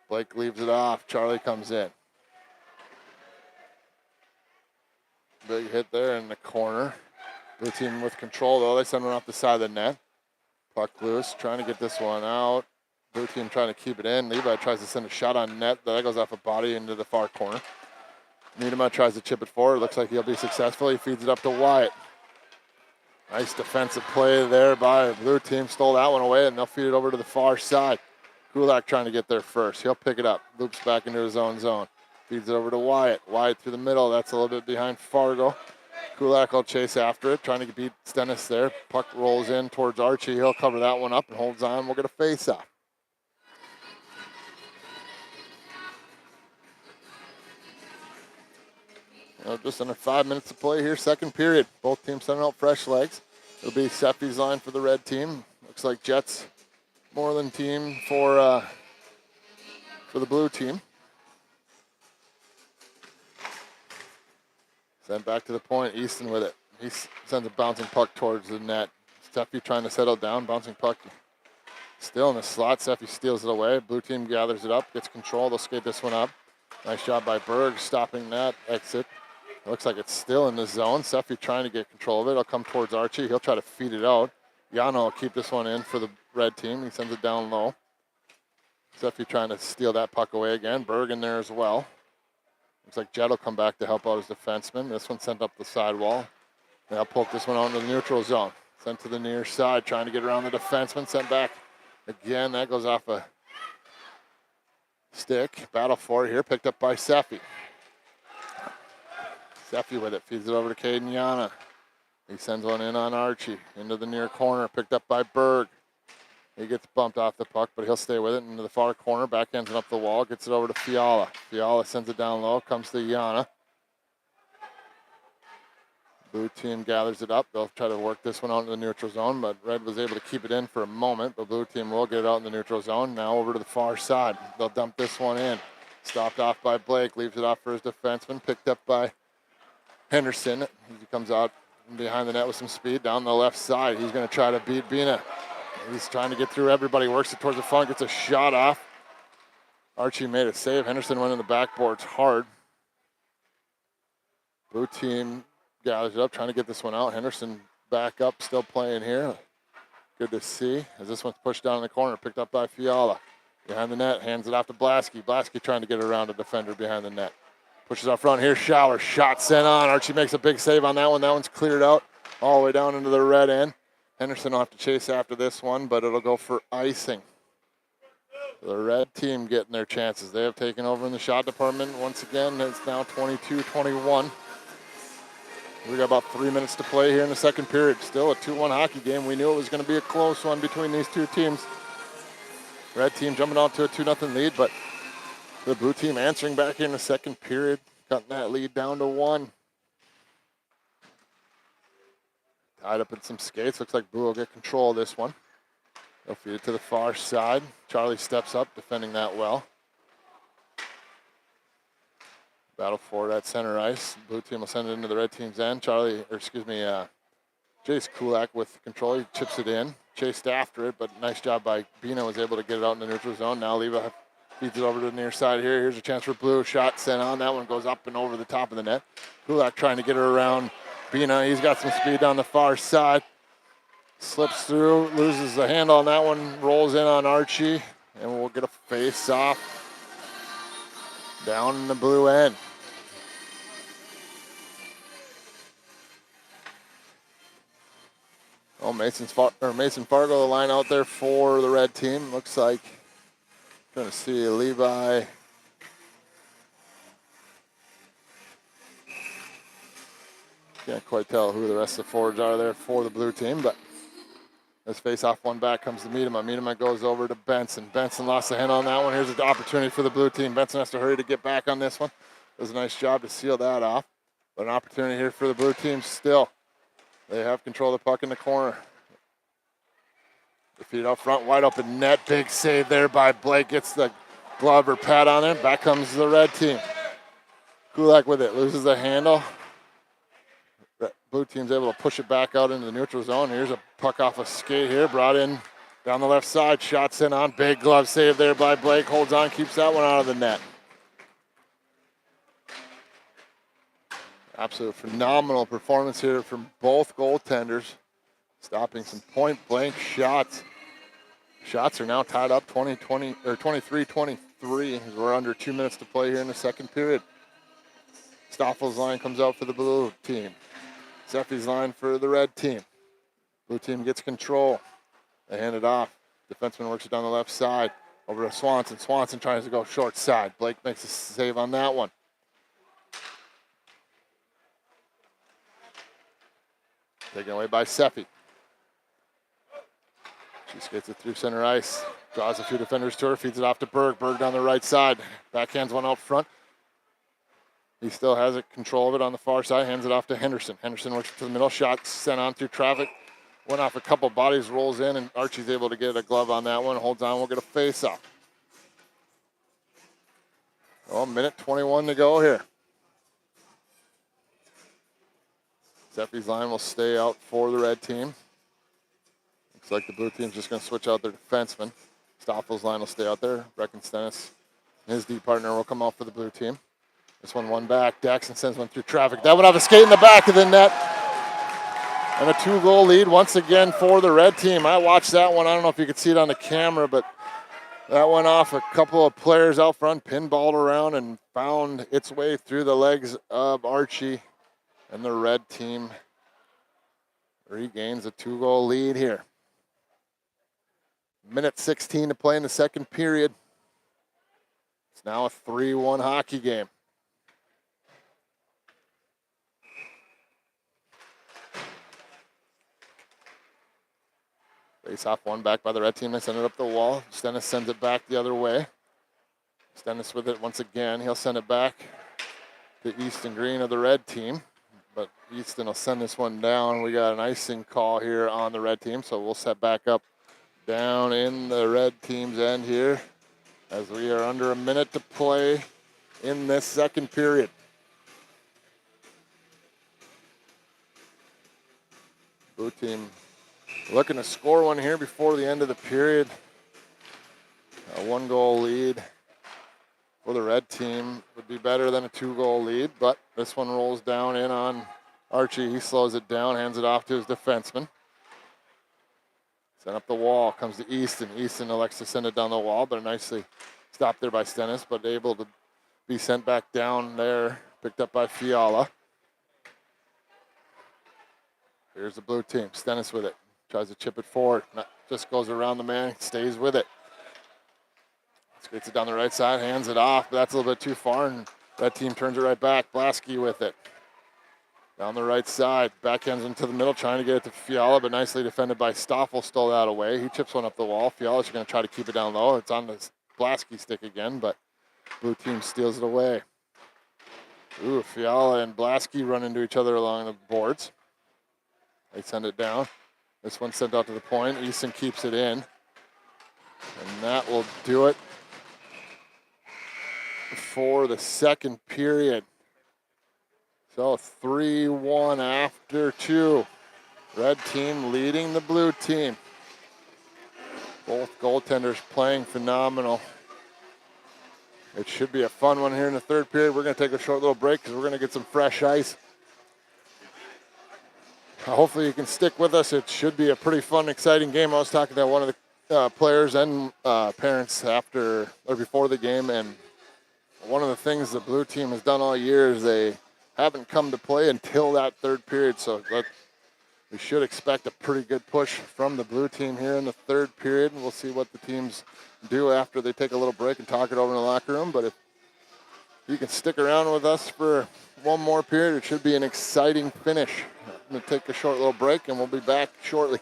S1: Blake leaves it off. Charlie comes in. Big hit there in the corner. Blue team with control, though. They send one off the side of the net. Puck loose, trying to get this one out. Blue team trying to keep it in. Levi tries to send a shot on net. That goes off a body into the far corner. Niedema tries to chip it forward. Looks like he'll be successful. He feeds it up to Wyatt. Nice defensive play there by the blue team. Stole that one away, and they'll feed it over to the far side. Kulak trying to get there first. He'll pick it up. Loops back into his own zone. Feeds it over to Wyatt. Wyatt through the middle. That's a little bit behind Fargo. Kulak will chase after it, trying to beat Stennis there. Puck rolls in towards Archie. He'll cover that one up and holds on. We'll get a face-off. Just under 5 minutes to play here, second period. Both teams sending out fresh legs. It'll be Seffi's line for the red team. Looks like Jets Moreland team for the blue team. Sent back to the point. Easton with it. He sends a bouncing puck towards the net. Steffi trying to settle down. Bouncing puck still in the slot. Steffi steals it away. Blue team gathers it up. Gets control. They'll skate this one up. Nice job by Berg stopping that exit. Looks like it's still in the zone. Seffi trying to get control of it. It'll come towards Archie. He'll try to feed it out. Yano will keep this one in for the red team. He sends it down low. Seffi trying to steal that puck away again. Berg in there as well. Looks like Jett will come back to help out his defenseman. This one sent up the sidewall. They'll poke this one onto the neutral zone. Sent to the near side, trying to get around the defenseman. Sent back again. That goes off a stick. Battle for it here. Picked up by Seffi. Seffi with it. Feeds it over to Caden Yana. He sends one in on Archie. Into the near corner. Picked up by Berg. He gets bumped off the puck, but he'll stay with it into the far corner. Backhands it up the wall. Gets it over to Fiala. Fiala sends it down low. Comes to Yana. Blue team gathers it up. They'll try to work this one out in the neutral zone, but red was able to keep it in for a moment. But blue team will get it out in the neutral zone. Now over to the far side. They'll dump this one in. Stopped off by Blake, leaves it off for his defenseman. Picked up by Henderson. He comes out behind the net with some speed down the left side. He's going to try to beat Bina. He's trying to get through everybody. Works it towards the front, gets a shot off. Archie made a save. Henderson went in the backboards hard. Blue team gathers it up, trying to get this one out. Henderson back up, still playing here. Good to see as this one's pushed down in the corner, picked up by Fiala. Behind the net, hands it off to Blasky. Blasky trying to get it around a defender behind the net. Pushes out front here, Shower, shot sent on. Archie makes a big save on that one. That one's cleared out all the way down into the red end. Henderson will have to chase after this one, but it'll go for icing. The red team getting their chances. They have taken over in the shot department. Once again, it's now 22-21. We got about 3 minutes to play here in the second period. Still a 2-1 hockey game. We knew it was going to be a close one between these two teams. Red team jumping out to a 2-0 lead, but the blue team answering back here in the second period, cutting that lead down to 1. Tied up in some skates. Looks like blue will get control of this one. They'll feed it to the far side. Charlie steps up, defending that well. Battle for it at center ice. Blue team will send it into the red team's end. Jace Kulak with control. He chips it in. Chased after it, but nice job by Bina, was able to get it out in the neutral zone. Now Leva feeds it over to the near side here. Here's a chance for blue. Shot sent on. That one goes up and over the top of the net. Kulak trying to get it around Bina. He's got some speed down the far side. Slips through, loses the handle on that one, rolls in on Archie, and we'll get a face off down in the blue end. Oh, Mason Fargo, the line out there for the red team. Looks like going to see Levi. Can't quite tell who the rest of the forwards are there for the blue team, but this face-off one back comes to Miedema. Miedema goes over to Benson. Benson lost the handle on that one. Here's an opportunity for the blue team. Benson has to hurry to get back on this one. Does a nice job to seal that off. But an opportunity here for the blue team still. They have control of the puck in the corner. They feed it out front, wide open net. Big save there by Blake. Gets the glove or pad on it. Back comes the red team. Kulak with it. Loses the handle. The blue team's able to push it back out into the neutral zone. Here's a puck off a skate here. Brought in down the left side. Shots in on. Big glove save there by Blake. Holds on. Keeps that one out of the net. Absolute phenomenal performance here from both goaltenders. Stopping some point-blank shots. Shots are now tied up 23-23 as we're under 2 minutes to play here in the second period. Stoffel's line comes out for the blue team. Seffi's line for the red team. Blue team gets control. They hand it off. Defenseman works it down the left side. Over to Swanson. Swanson tries to go short side. Blake makes a save on that one. Taken away by Seffi. She skates it through center ice. Draws a few defenders to her. Feeds it off to Berg. Berg down the right side. Backhands one out front. He still has it, control of it on the far side. Hands it off to Henderson. Henderson works to the middle. Shot sent on through traffic. Went off a couple bodies, rolls in, and Archie's able to get a glove on that one. Holds on. We'll get a face-off. Oh, minute 21 to go here. Seffi's line will stay out for the red team. Looks like the blue team's just going to switch out their defenseman. Stoffel's line will stay out there. Breckenstennis, his D partner, will come out for the blue team. This one back. Daxon sends one through traffic. That one off a skate in the back of the net. And a 2-goal lead once again for the red team. I watched that one. I don't know if you could see it on the camera, but that went off a couple of players out front, pinballed around, and found its way through the legs of Archie. And the red team regains a 2-goal lead here. Minute 16 to play in the second period. It's now a 3-1 hockey game. Face off one back by the red team. They send it up the wall. Stennis sends it back the other way. Stennis with it once again. He'll send it back to East and Green of the red team. but Easton will send this one down. We got an icing call here on the red team, so we'll set back up down in the red team's end here as we are under a minute to play in this second period. Blue team looking to score one here before the end of the period. A 1-goal lead for the red team would be better than a 2-goal lead, but this one rolls down in on Archie. He slows it down, hands it off to his defenseman. Sent up the wall, comes to Easton. Easton elects to send it down the wall, but nicely stopped there by Stennis, but able to be sent back down there, picked up by Fiala. Here's the blue team. Stennis with it. Tries to chip it forward. Just goes around the man, stays with it. Skates it down the right side, hands it off, but that's a little bit too far, and red team turns it right back. Blasky with it. Down the right side, backhands into the middle, trying to get it to Fiala, but nicely defended by Stoffel, stole that away. He chips one up the wall. Fiala's going to try to keep it down low. It's on the Blasky stick again, but blue team steals it away. Ooh, Fiala and Blasky run into each other along the boards. They send it down. This one's sent out to the point. Easton keeps it in, and that will do it for the second period. So 3-1 after 2. Red team leading the blue team. Both goaltenders playing phenomenal. It should be a fun one here in the third period. We're going to take a short little break because we're going to get some fresh ice. Hopefully you can stick with us. It should be a pretty fun, exciting game. I was talking to one of the players and parents after or before the game, and one of the things the blue team has done all year is they haven't come to play until that third period. So we should expect a pretty good push from the blue team here in the third period. And we'll see what the teams do after they take a little break and talk it over in the locker room. But if you can stick around with us for one more period, it should be an exciting finish. I'm going to take a short little break, and we'll be back shortly.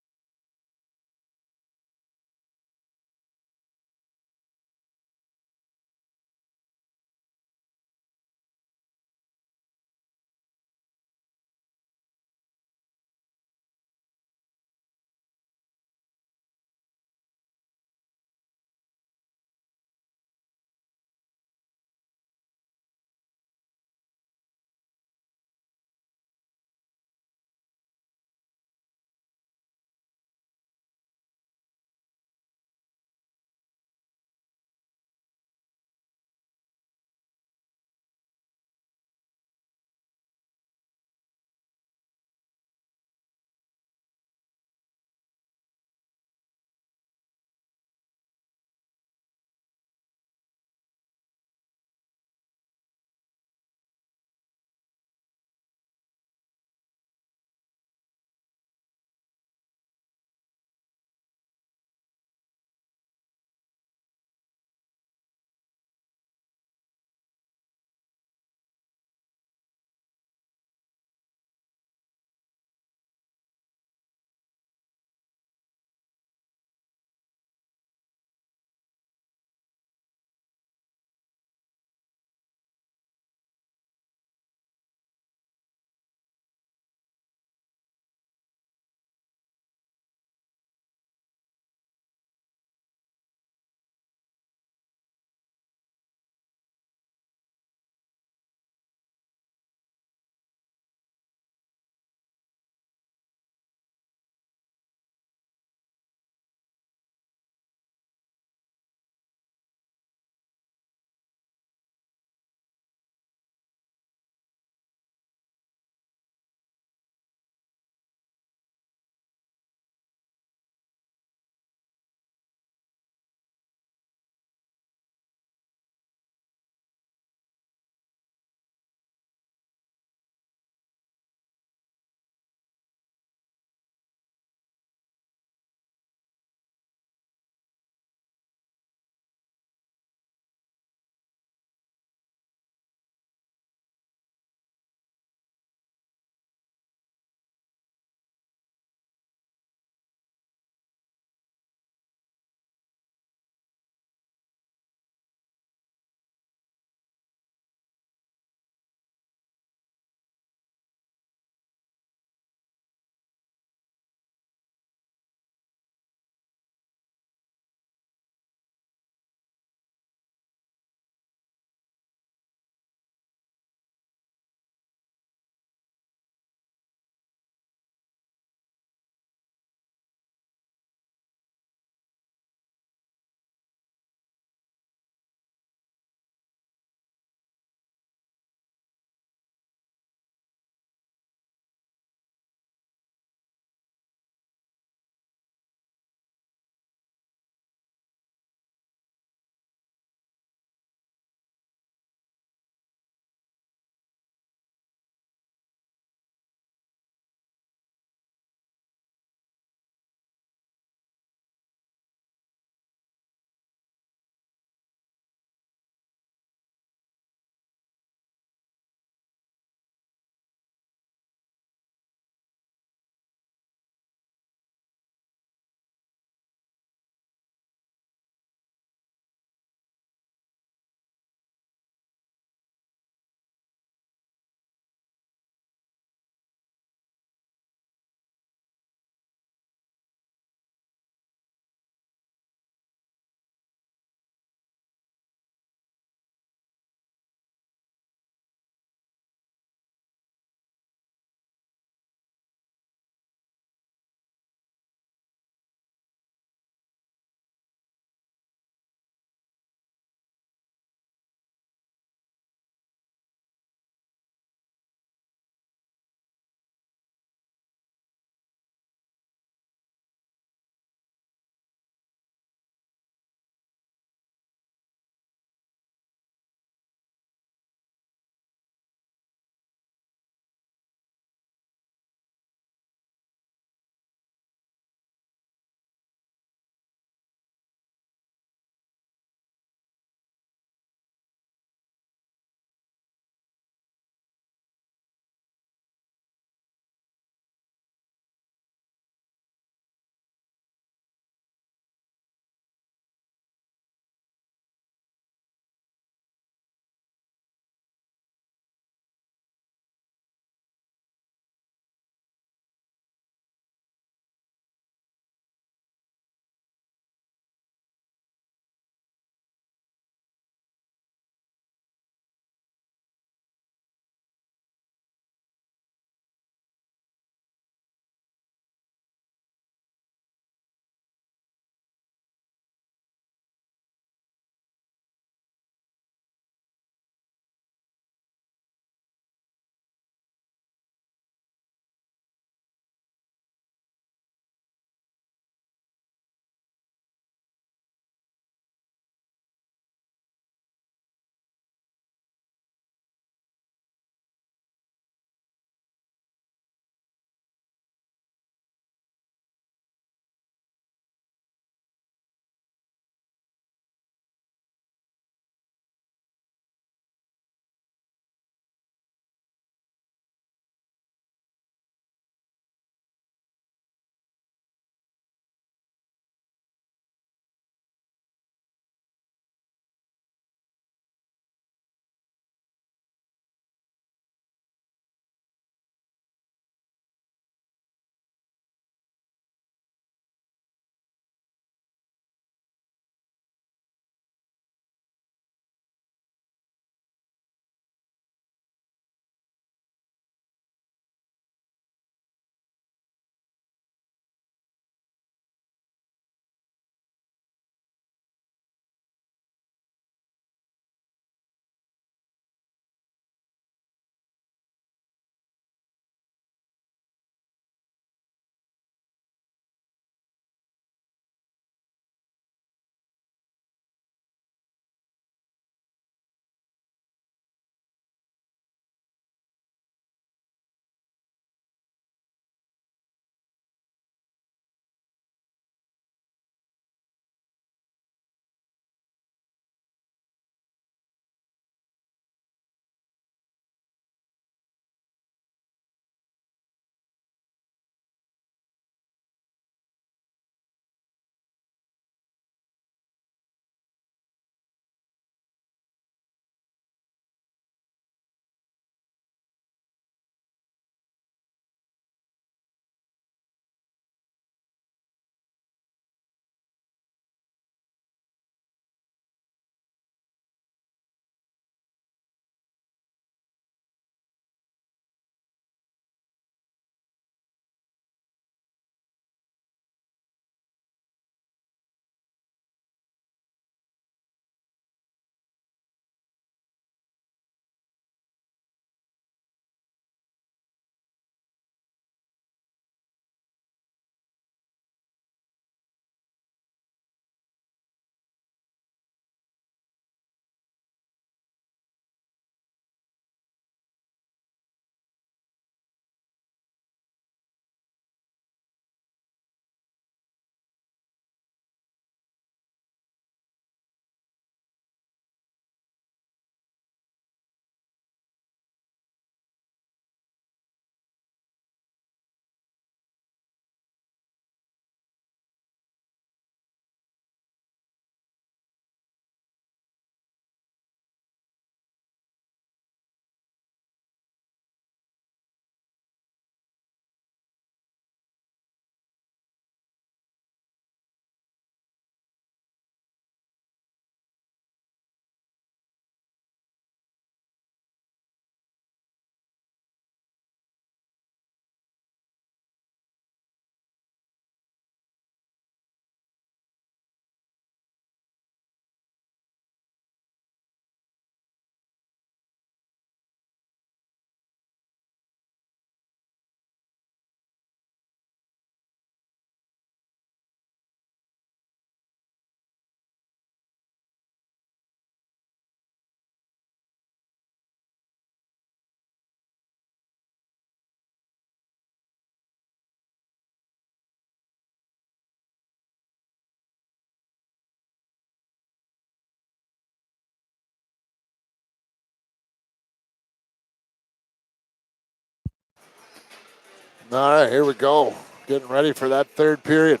S1: All right, here we go. Getting ready for that third period.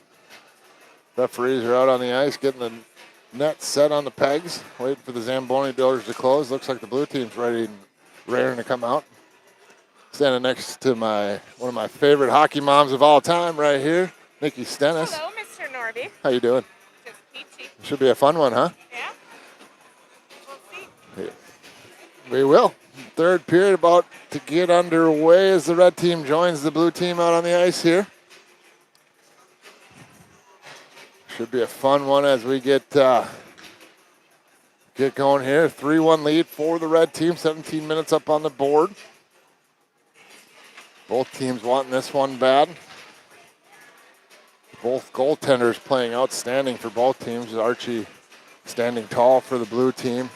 S1: Referees are out on the ice, getting the net set on the pegs, waiting for the Zamboni doors to close. Looks like the blue team's ready and raring to come out. Standing next to one of my favorite hockey moms of all time right here, Nikki Stennis.
S3: Hello, Mr. Norby.
S1: How you doing?
S3: Just peachy.
S1: Should be a fun one, huh?
S3: Yeah. We'll see.
S1: Yeah. We will. Third period about to get underway as the red team joins the blue team out on the ice here. Should be a fun one as we get going here. 3-1 lead for the red team, 17 minutes up on the board. Both teams wanting this one bad. Both goaltenders playing outstanding for both teams. Archie standing tall for the blue team.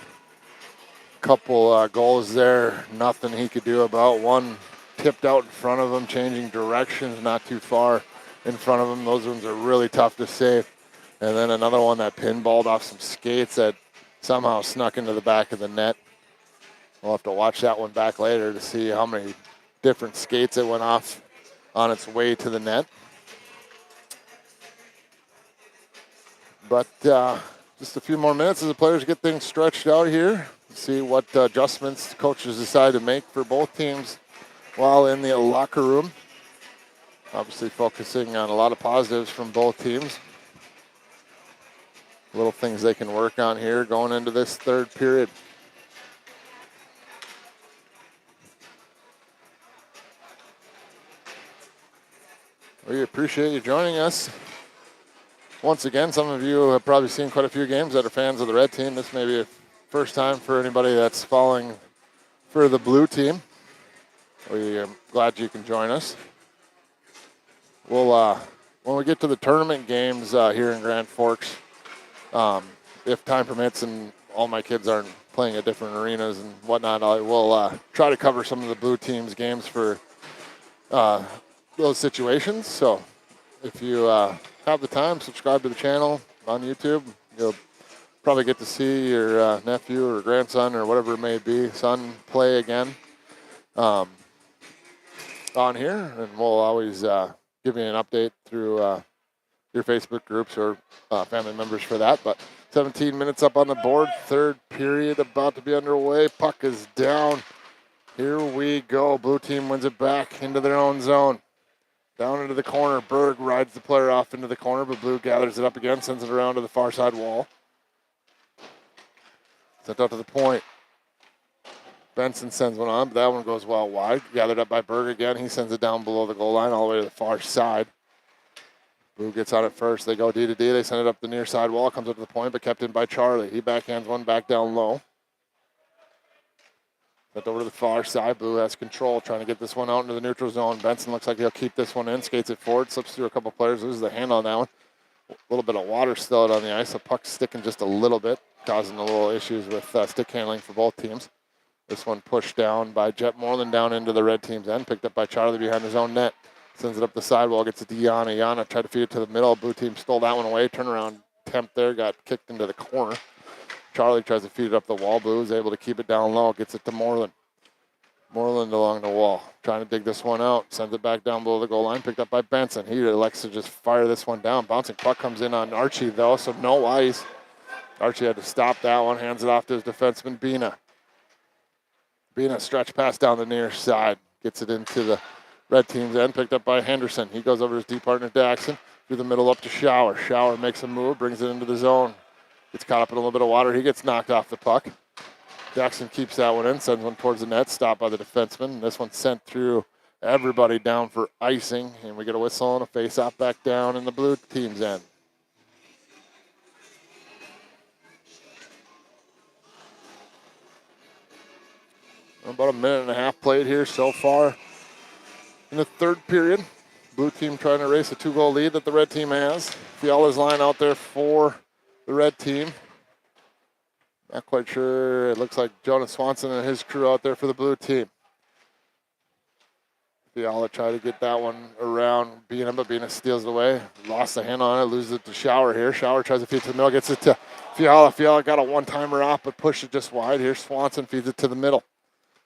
S1: Couple goals there, nothing he could do about. One tipped out in front of him, changing directions, not too far in front of him. Those ones are really tough to save. And then another one that pinballed off some skates that somehow snuck into the back of the net. We'll have to watch that one back later to see how many different skates it went off on its way to the net. But just a few more minutes as the players get things stretched out here. See what adjustments coaches decide to make for both teams while in the locker room. Obviously focusing on a lot of positives from both teams. Little things they can work on here going into this third period. We appreciate you joining us. Once again, some of you have probably seen quite a few games that are fans of the red team. This may be a first time for anybody that's following for the blue team. We are glad you can join us. We'll, when we get to the tournament games here in Grand Forks, if time permits and all my kids aren't playing at different arenas and whatnot, I will try to cover some of the blue team's games for those situations. So if you have the time, subscribe to the channel on YouTube. You'll probably get to see your nephew or grandson or whatever it may be, son, play again on here. And we'll always give you an update through your Facebook groups or family members for that. But 17 minutes up on the board, third period about to be underway. Puck is down. Here we go. Blue team wins it back into their own zone. Down into the corner. Berg rides the player off into the corner, but Blue gathers it up again, sends it around to the far side wall. Sent out to the point. Benson sends one on, but that one goes well wide. Gathered up by Berg again. He sends it down below the goal line all the way to the far side. Blue gets on it first. They go D to D. They send it up the near side wall. Comes up to the point, but kept in by Charlie. He backhands one back down low. Sent over to the far side. Blue has control, trying to get this one out into the neutral zone. Benson looks like he'll keep this one in. Skates it forward. Slips through a couple players. Loses the hand on that one. A little bit of water still out on the ice. The puck's sticking just a little bit, causing a little issues with stick handling for both teams. This one pushed down by Jet Moreland down into the red team's end. Picked up by Charlie behind his own net. Sends it up the sidewall, gets it to Yana. Yana tried to feed it to the middle. Blue team stole that one away. Turnaround attempt there, got kicked into the corner. Charlie tries to feed it up the wall. Blue is able to keep it down low, gets it to Moreland. Moreland along the wall, trying to dig this one out. Sends it back down below the goal line, picked up by Benson. He elects to just fire this one down. Bouncing puck comes in on Archie, though, so no ice. Archie had to stop that one, hands it off to his defenseman, Bina. Bina stretch pass down the near side, gets it into the red team's end, picked up by Henderson. He goes over to his deep partner, Daxon, through the middle up to Shower. Shower makes a move, brings it into the zone. Gets caught up in a little bit of water. He gets knocked off the puck. Jackson keeps that one in, sends one towards the net, stopped by the defenseman. This one sent through everybody down for icing, and we get a whistle and a face-off back down in the blue team's end. About a minute and a half played here so far in the third period. Blue team trying to erase a 2-goal lead that the red team has. Fiala's line out there for the red team. Not quite sure. It looks like Jonas Swanson and his crew out there for the blue team. Fiala tried to get that one around Bina, but Bina steals it away. Lost the hand on it, loses it to Shower here. Shower tries to feed it to the middle, gets it to Fiala. Fiala got a one-timer off, but pushed it just wide. Here Swanson feeds it to the middle.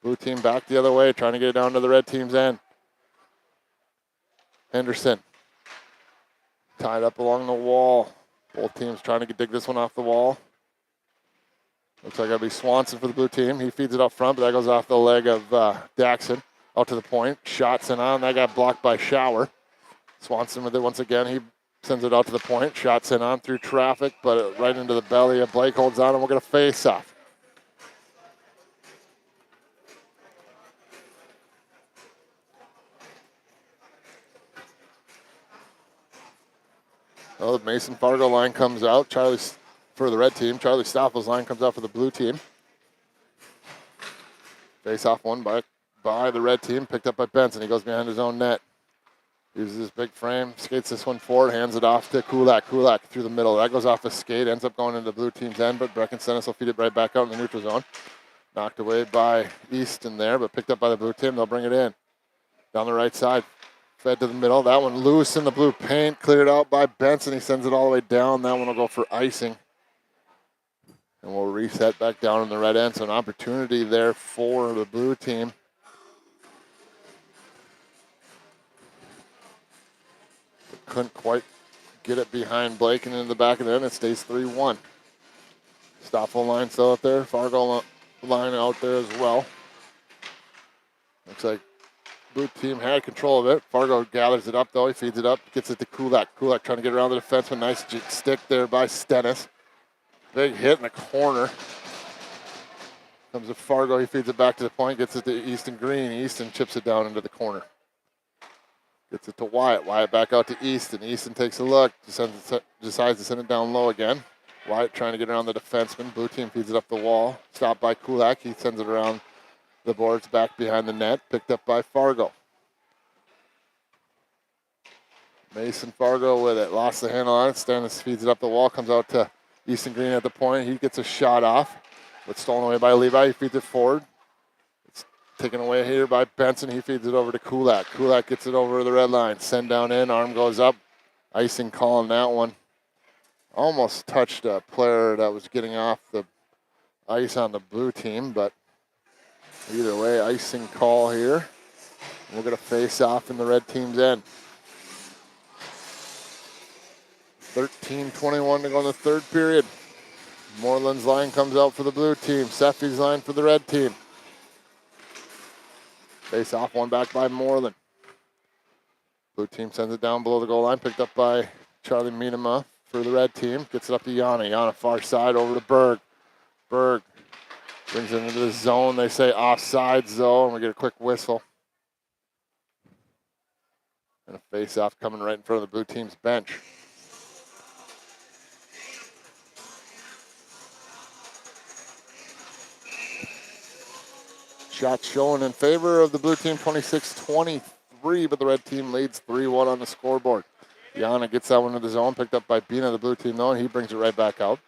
S1: Blue team back the other way, trying to get it down to the red team's end. Henderson. Tied up along the wall. Both teams trying to dig this one off the wall. Looks like it'll be Swanson for the blue team. He feeds it up front, but that goes off the leg of Daxon. Out to the point. Shots in on. That got blocked by Shower. Swanson with it once again. He sends it out to the point. Shots in on through traffic, but right into the belly of Blake. Holds on, and we're going to face off. Oh, the Mason Fargo line comes out. Charlie for the red team. Charlie Stoffel's line comes out for the blue team. Face off one by the red team. Picked up by Benson. He goes behind his own net. Uses his big frame. Skates this one forward. Hands it off to Kulak. Kulak through the middle. That goes off the skate. Ends up going into the blue team's end, but Breckenstennis will feed it right back out in the neutral zone. Knocked away by Easton there, but picked up by the blue team. They'll bring it in. Down the right side. Fed to the middle. That one loose in the blue paint. Cleared out by Benson. He sends it all the way down. That one will go for icing. And we'll reset back down in the red end. So an opportunity there for the blue team. Couldn't quite get it behind Blake and in the back of the end. It stays 3-1. Stoffel line still out there. Fargo line out there as well. Looks like blue team had control of it. Fargo gathers it up, though. He feeds it up, gets it to Kulak. Kulak trying to get around the defenseman. Nice stick there by Stennis. Big hit in the corner. Comes to Fargo. He feeds it back to the point, gets it to Easton Green. Easton chips it down into the corner. Gets it to Wyatt. Wyatt back out to Easton. Easton takes a look. Decides to send it down low again. Wyatt trying to get around the defenseman. Blue team feeds it up the wall. Stopped by Kulak. He sends it around the boards back behind the net. Picked up by Fargo. Mason Fargo with it. Lost the handle on it. Stennis feeds it up the wall. Comes out to Easton Green at the point. He gets a shot off. But stolen away by Levi. He feeds it forward. It's taken away here by Benson. He feeds it over to Kulak. Kulak gets it over the red line. Send down in. Arm goes up. Icing call on that one. Almost touched a player that was getting off the ice on the blue team, but either way, icing call here. We're going to face off in the red team's end. 13:21 to go in the third period. Moreland's line comes out for the blue team. Seffi's line for the red team. Face off, one back by Moreland. Blue team sends it down below the goal line. Picked up by Charlie Minema for the red team. Gets it up to Yana. Yana far side over to Berg. Berg brings it into the zone. They say offside zone. We get a quick whistle. And a face-off coming right in front of the blue team's bench. Shots showing in favor of the blue team, 26-23, but the red team leads 3-1 on the scoreboard. Yana gets that one to the zone, picked up by Bina, the blue team, though, and he brings it right back out.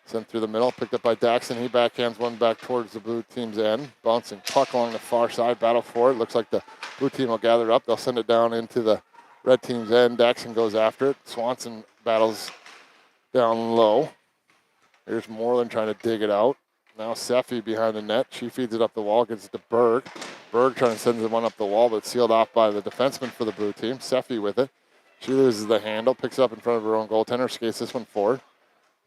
S1: Sent through the middle, picked up by Daxon. He backhands one back towards the blue team's end. Bouncing puck along the far side, battle for it. Looks like the blue team will gather up. They'll send it down into the red team's end. Daxon goes after it. Swanson battles down low. Here's Moreland trying to dig it out. Now Seffi behind the net. She feeds it up the wall, gets it to Berg. Berg trying to send the one up the wall, but sealed off by the defenseman for the blue team. Seffi with it. She loses the handle, picks it up in front of her own goaltender, skates this one forward.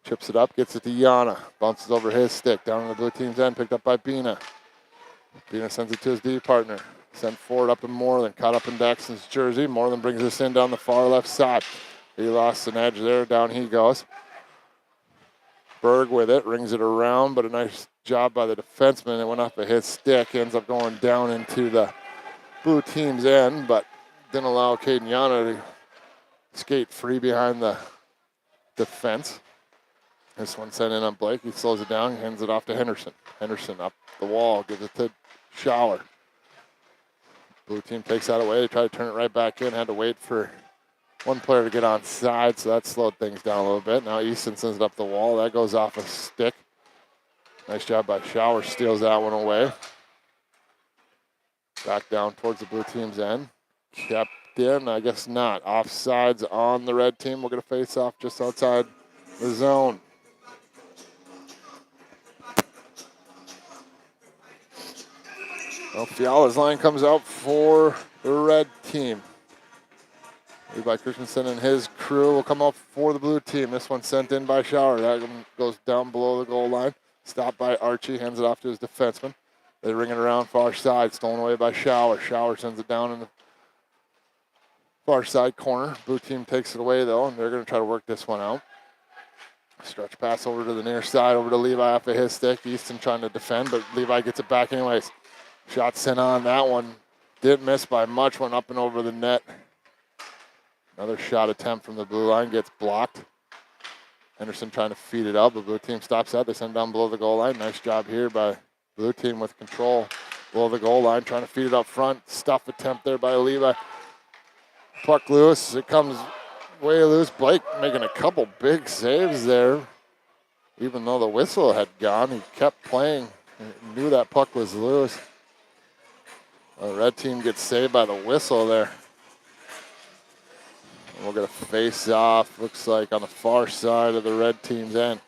S1: Chips it up, gets it to Yana. Bounces over his stick, down in the blue team's end, picked up by Bina. Bina sends it to his D partner. Sent forward up in Moreland, caught up in Daxon's jersey. Moreland brings this in down the far left side. He lost an edge there, down he goes. Berg with it, rings it around, but a nice job by the defenseman. It went off of his stick, ends up going down into the blue team's end, but didn't allow Caden Yana to skate free behind the defense. This one sent in on Blake. He slows it down, hands it off to Henderson. Henderson up the wall, gives it to Schauer. Blue team takes that away. They try to turn it right back in. Had to wait for one player to get on side, so that slowed things down a little bit. Now Easton sends it up the wall. That goes off a stick. Nice job by Schauer. Steals that one away. Back down towards the blue team's end. Kept in, I guess not. Offsides on the red team. We're going to face off just outside the zone. Well, Fiala's line comes out for the red team. Levi Christensen and his crew will come up for the blue team. This one sent in by Shower. That one goes down below the goal line. Stopped by Archie, hands it off to his defenseman. They ring it around far side, stolen away by Shower. Shower sends it down in the far side corner. Blue team takes it away though, and they're going to try to work this one out. Stretch pass over to the near side, over to Levi off of his stick. Easton trying to defend, but Levi gets it back anyways. Shot sent on that one. Didn't miss by much, went up and over the net. Another shot attempt from the blue line gets blocked. Henderson trying to feed it up. The blue team stops that. They send it down below the goal line. Nice job here by blue team with control below the goal line. Trying to feed it up front. Stuff attempt there by Levi. Puck loose. It comes way loose. Blake making a couple big saves there. Even though the whistle had gone, he kept playing. He knew that puck was loose. The red team gets saved by the whistle there. We'll get a face-off, looks like on the far side of the red team's end.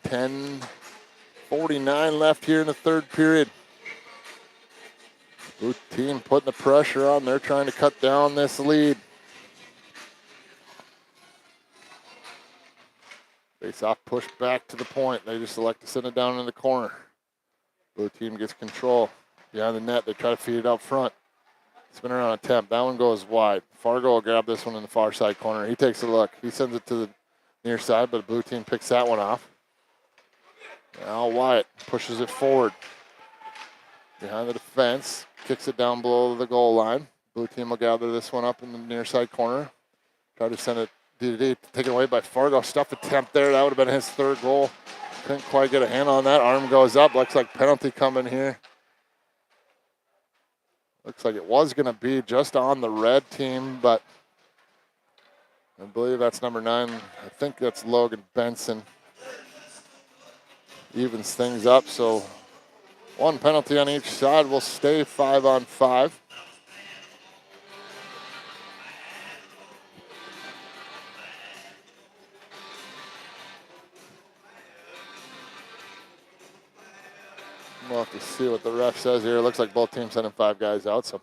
S1: 10:49 left here in the third period. Blue team putting the pressure on. They're trying to cut down this lead. Face-off pushed back to the point. They just elect to send it down in the corner. Blue team gets control. Behind the net, they try to feed it out front. Spin around attempt. That one goes wide. Fargo will grab this one in the far side corner. He takes a look. He sends it to the near side, but the blue team picks that one off. Now Wyatt pushes it forward. Behind the defense. Kicks it down below the goal line. Blue team will gather this one up in the near side corner. Try to send it D. Taken away by Fargo. Stuff attempt there. That would have been his third goal. Couldn't quite get a hand on that. Arm goes up. Looks like penalty coming here. Looks like it was going to be just on the red team, but I believe that's number 9. I think that's Logan Benson. Evens things up, so one penalty on each side. Will stay 5-on-5. We'll have to see what the ref says here. It looks like both teams sending 5 guys out, so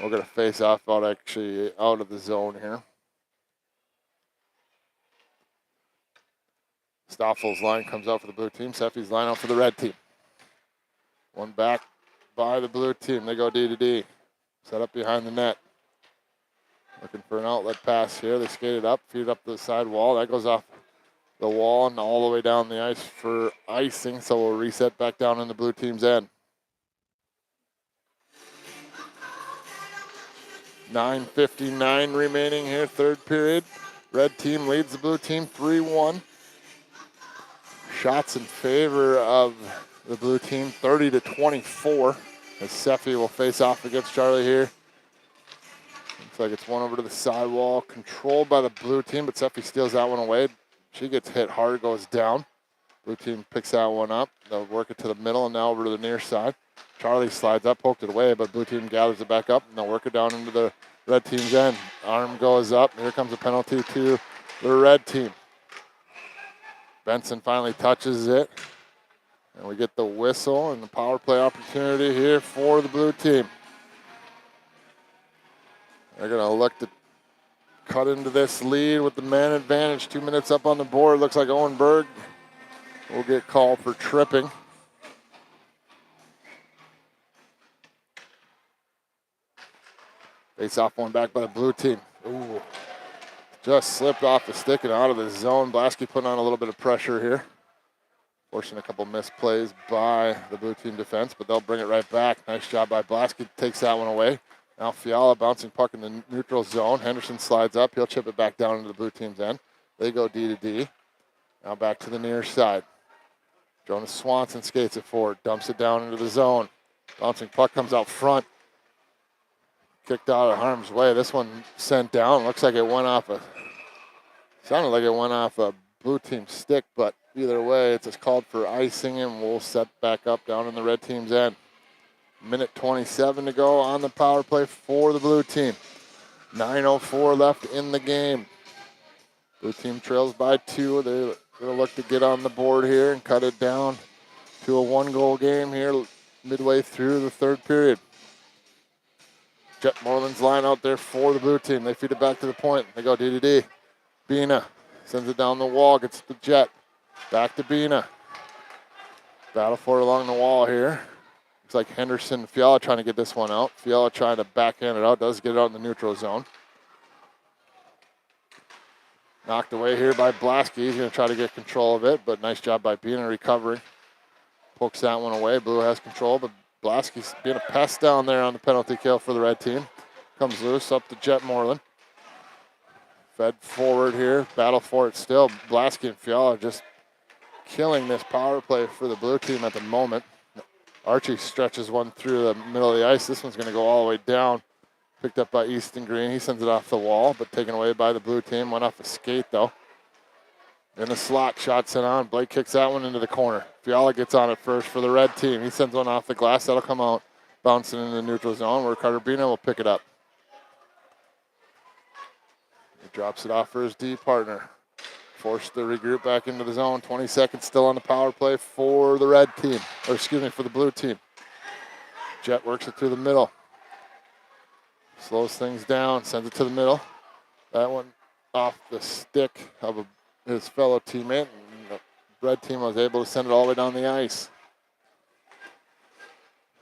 S1: we're going to face off out of the zone here. Stoffel's line comes out for the blue team. Seffi's line out for the red team. One back by the blue team. They go D to D. Set up behind the net. Looking for an outlet pass here. They skate it up, feed it up to the side wall. That goes off the wall and all the way down the ice for icing, so we'll reset back down in the blue team's end. 9:59 remaining here, third period. Red team leads the blue team 3-1. Shots in favor of the blue team, 30-24. As Seffi will face off against Charlie here. Looks like it's one over to the sidewall, controlled by the blue team, but Seffi steals that one away. She gets hit hard, goes down. Blue team picks that one up. They'll work it to the middle and now over to the near side. Charlie slides up, poked it away, but blue team gathers it back up and they'll work it down into the red team's end. Arm goes up. Here comes a penalty to the red team. Benson finally touches it. And we get the whistle and the power play opportunity here for the blue team. They're going to look to cut into this lead with the man advantage. 2 minutes up on the board. Looks like Owen Berg will get called for tripping. Face off one back by the blue team. Ooh. Just slipped off the stick and out of the zone. Blasky putting on a little bit of pressure here. Forcing a couple missed plays by the blue team defense, but they'll bring it right back. Nice job by Blasky. Takes that one away. Now Fiala bouncing puck in the neutral zone. Henderson slides up. He'll chip it back down into the blue team's end. They go D to D. Now back to the near side. Jonas Swanson skates it forward. Dumps it down into the zone. Bouncing puck comes out front. Kicked out of harm's way. This one sent down. Looks like it went off sounded like it went off a blue team stick, but either way, it's just called for icing and we'll set back up down in the red team's end. Minute 27 to go on the power play for the blue team. 9:04 left in the game. Blue team trails by 2. They're going to look to get on the board here and cut it down to a 1-goal game here midway through the third period. Jet Moreland's line out there for the blue team. They feed it back to the point. They go DDD. Bina sends it down the wall, gets the Jet. Back to Bina. Battle for it along the wall here. Looks like Henderson and Fiala trying to get this one out. Fiala trying to backhand it out. Does get it out in the neutral zone. Knocked away here by Blasky. He's going to try to get control of it, but nice job by Bina recovering. Pokes that one away. Blue has control, but Blasky's being a pest down there on the penalty kill for the red team. Comes loose up to Jet Moreland. Fed forward here. Battle for it still. Blasky and Fiala just killing this power play for the blue team at the moment. Archie stretches one through the middle of the ice. This one's going to go all the way down. Picked up by Easton Green. He sends it off the wall, but taken away by the blue team. Went off a skate, though. In the slot, shot sent on. Blake kicks that one into the corner. Fiala gets on it first for the red team. He sends one off the glass. That'll come out, bouncing in the neutral zone where Carter Bina will pick it up. He drops it off for his D partner. Forced to regroup back into the zone. 20 seconds still on the power play for the red team, or excuse me, for the blue team. Jet works it through the middle. Slows things down, sends it to the middle. That one off the stick of his fellow teammate. And the red team was able to send it all the way down the ice.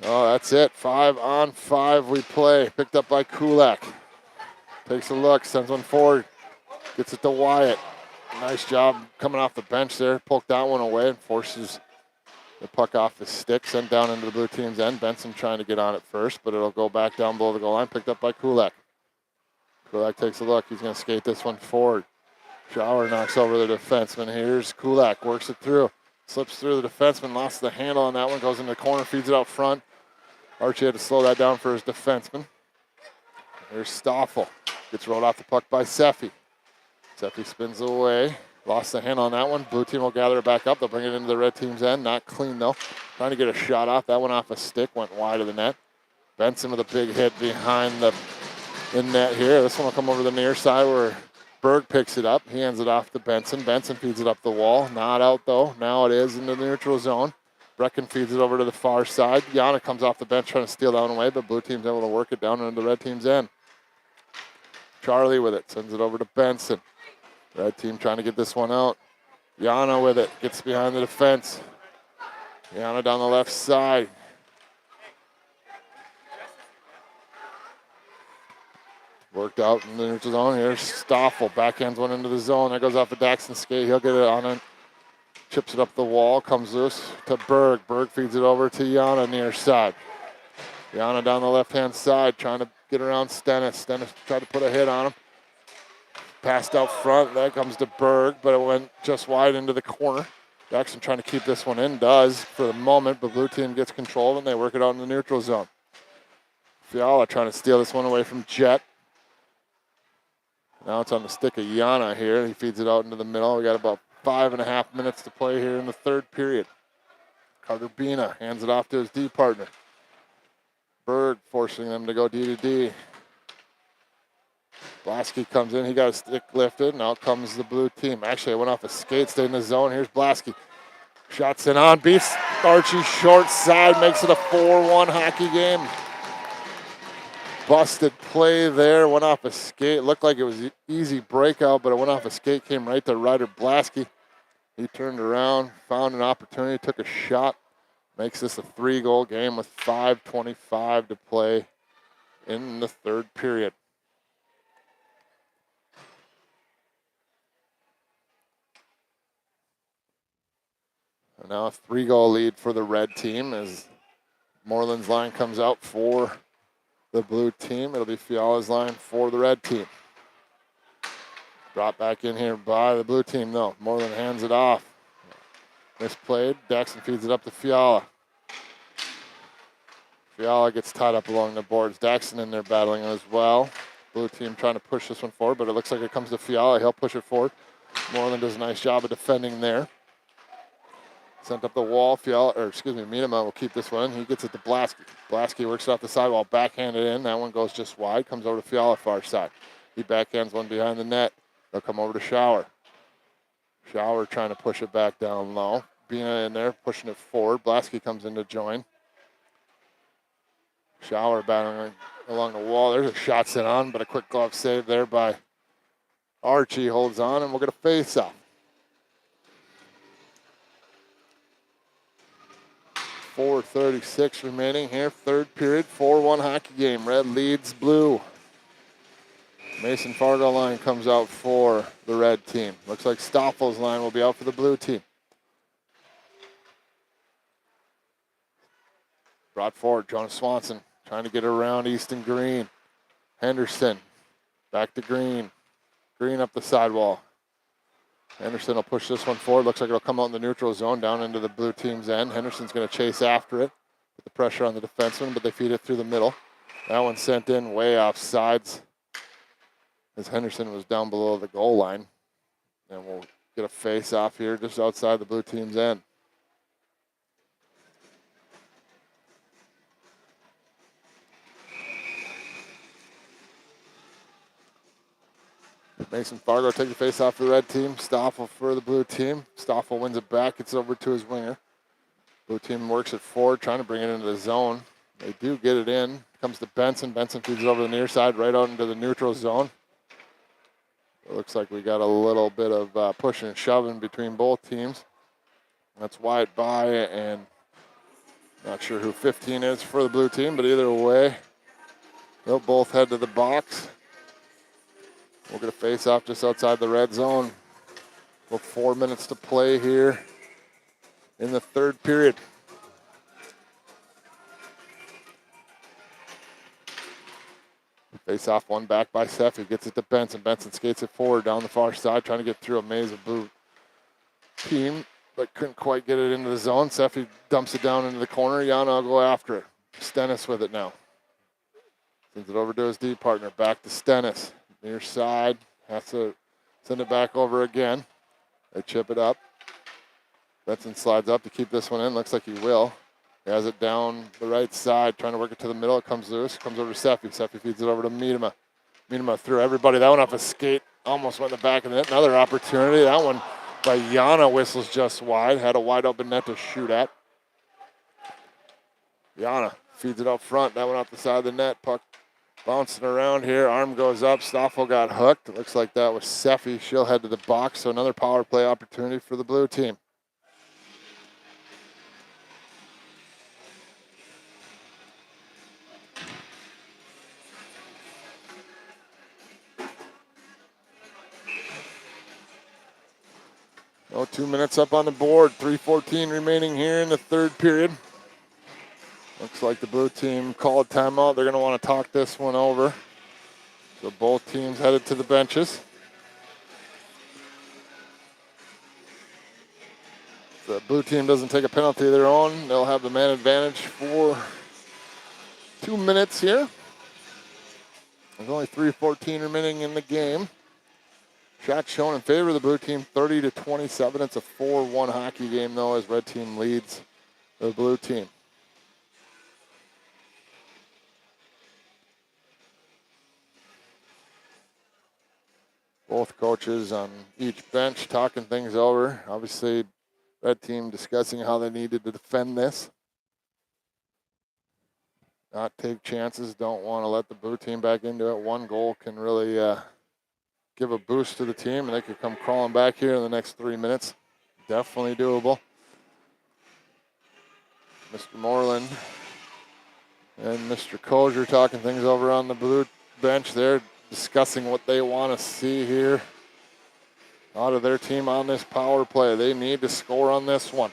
S1: Oh, that's it. 5-on-5 we play. Picked up by Kulak. Takes a look, sends one forward. Gets it to Wyatt. Nice job coming off the bench there. Poked that one away and forces the puck off his stick. Sent down into the blue team's end. Benson trying to get on it first, but it'll go back down below the goal line. Picked up by Kulak. Kulak takes a look. He's going to skate this one forward. Shower knocks over the defenseman. Here's Kulak. Works it through. Slips through the defenseman. Lost the handle on that one. Goes in the corner. Feeds it out front. Archie had to slow that down for his defenseman. Here's Stoffel. Gets rolled off the puck by Seffi. Seffi spins away. Lost the handle on that one. Blue team will gather it back up. They'll bring it into the red team's end. Not clean, though. Trying to get a shot off. That one off a stick. Went wide of the net. Benson with a big hit behind the net here. This one will come over the near side where Berg picks it up. He hands it off to Benson. Benson feeds it up the wall. Not out, though. Now it is into the neutral zone. Brecken feeds it over to the far side. Yana comes off the bench trying to steal that one away, but blue team's able to work it down into the red team's end. Charlie with it. Sends it over to Benson. Red team trying to get this one out. Yana with it. Gets behind the defense. Yana down the left side. Worked out in the neutral zone. Here's Stoffel. Backhands one into the zone. That goes off of Daxton skate. He'll get it on it. Chips it up the wall. Comes loose to Berg. Berg feeds it over to Yana near side. Yana down the left-hand side trying to get around Stennis. Stennis tried to put a hit on him. Passed out front. That comes to Berg, but it went just wide into the corner. Jackson trying to keep this one in. Does for the moment, but blue team gets control and they work it out in the neutral zone. Fiala trying to steal this one away from Jet. Now it's on the stick of Yana here. He feeds it out into the middle. We got about 5.5 minutes to play here in the third period. Carter Bina hands it off to his D partner. Berg forcing them to go D to D. Blasky comes in. He got a stick lifted, and out comes the blue team. Actually, it went off a skate, stayed in the zone. Here's Blasky. Shots in on, beats Archie short side, makes it a 4-1 hockey game. Busted play there, went off a skate. Looked like it was an easy breakout, but it went off a skate, came right to Ryder Blasky. He turned around, found an opportunity, took a shot. Makes this a 3-goal game with 5:25 to play in the third period. And now a 3-goal lead for the red team as Moreland's line comes out for the blue team. It'll be Fiala's line for the red team. Brought back in here by the blue team, though. Moreland hands it off. Misplayed. Daxton feeds it up to Fiala. Fiala gets tied up along the boards. Daxton in there battling as well. Blue team trying to push this one forward, but it looks like it comes to Fiala. He'll push it forward. Moreland does a nice job of defending there. Sent up the wall. Miedema will keep this one. He gets it to Blasky. Blasky works off the sidewall, backhanded in. That one goes just wide. Comes over to Fiala, far side. He backhands one behind the net. They'll come over to Shower. Shower trying to push it back down low. Bina in there, pushing it forward. Blasky comes in to join. Shower battling along the wall. There's a shot sent on, but a quick glove save there by Archie. Holds on, and we'll get a face-off. 4:36 remaining here, third period, 4-1 hockey game. Red leads blue. Mason Fargo line comes out for the red team. Looks like Stoffel's line will be out for the blue team. Brought forward, Jonas Swanson trying to get around Easton Green. Henderson back to Green. Green up the sidewall. Henderson will push this one forward. Looks like it'll come out in the neutral zone down into the blue team's end. Henderson's going to chase after it. Put the pressure on the defenseman, but they feed it through the middle. That one sent in way off sides as Henderson was down below the goal line. And we'll get a face off here just outside the blue team's end. Mason Fargo take the face off for the red team. Stoffel for the blue team. Stoffel wins it back. It's over to his winger. Blue team works it forward, trying to bring it into the zone. They do get it in. Comes to Benson. Benson feeds it over the near side, right out into the neutral zone. It looks like we got a little bit of pushing and shoving between both teams. That's wide by, and not sure who 15 is for the blue team, but either way, they'll both head to the box. We'll get a face-off just outside the red zone. With 4 minutes to play here in the third period. Face-off, one back by Seffi. Gets it to Benson. Benson skates it forward down the far side, trying to get through a maze of blue team, but couldn't quite get it into the zone. Seffi dumps it down into the corner. Yana will go after it. Stennis with it now. Sends it over to his D partner. Back to Stennis. Near side, has to send it back over again. They chip it up. Benson slides up to keep this one in. Looks like he will. He has it down the right side, trying to work it to the middle. It comes loose. Comes over to Seffi. Seffi feeds it over to Miedema. Miedema through everybody. That one off a skate. Almost went in the back of the net. Another opportunity. That one by Yana whistles just wide. Had a wide open net to shoot at. Yana feeds it up front. That one off the side of the net. Puck bouncing around here. Arm goes up. Stoffel got hooked. It looks like that was Seffi. She'll head to the box. So another power play opportunity for the blue team. Oh, 2 minutes up on the board. 3:14 remaining here in the third period. Looks like the blue team called timeout. They're going to want to talk this one over. So both teams headed to the benches. If the blue team doesn't take a penalty of their own, they'll have the man advantage for 2 minutes here. There's only 3:14 remaining in the game. Shots shown in favor of the blue team, 30-27. It's a 4-1 hockey game, though, as red team leads the blue team. Both coaches on each bench talking things over. Obviously, red team discussing how they needed to defend this. Not take chances, don't want to let the blue team back into it. One goal can really give a boost to the team, and they could come crawling back here in the next 3 minutes. Definitely doable. Mr. Moreland and Mr. Kozier talking things over on the blue bench there, discussing what they want to see here out of their team on this power play. They need to score on this one.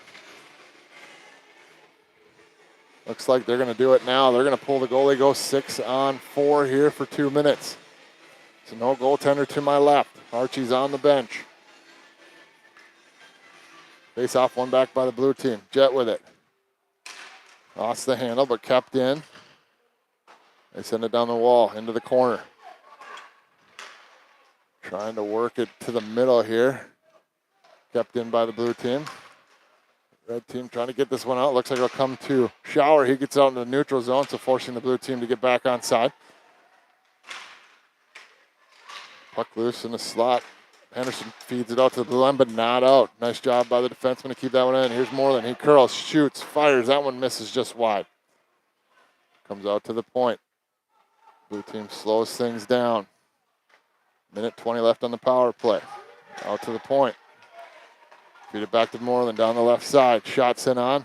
S1: Looks like they're going to do it now. They're going to pull the goalie, go 6-on-4 here for 2 minutes. So no goaltender to my left. Archie's on the bench. Face off, one back by the blue team. Jet with it. Lost the handle, but kept in. They send it down the wall, into the corner. Trying to work it to the middle here. Kept in by the blue team. Red team trying to get this one out. Looks like it'll come to Shower. He gets out into the neutral zone, so forcing the blue team to get back on side. Puck loose in the slot. Henderson feeds it out to the blue line, but not out. Nice job by the defenseman to keep that one in. Here's Moreland. He curls, shoots, fires. That one misses just wide. Comes out to the point. Blue team slows things down. Minute 20 left on the power play. Out to the point. Feed it back to Moreland down the left side. Shots in on.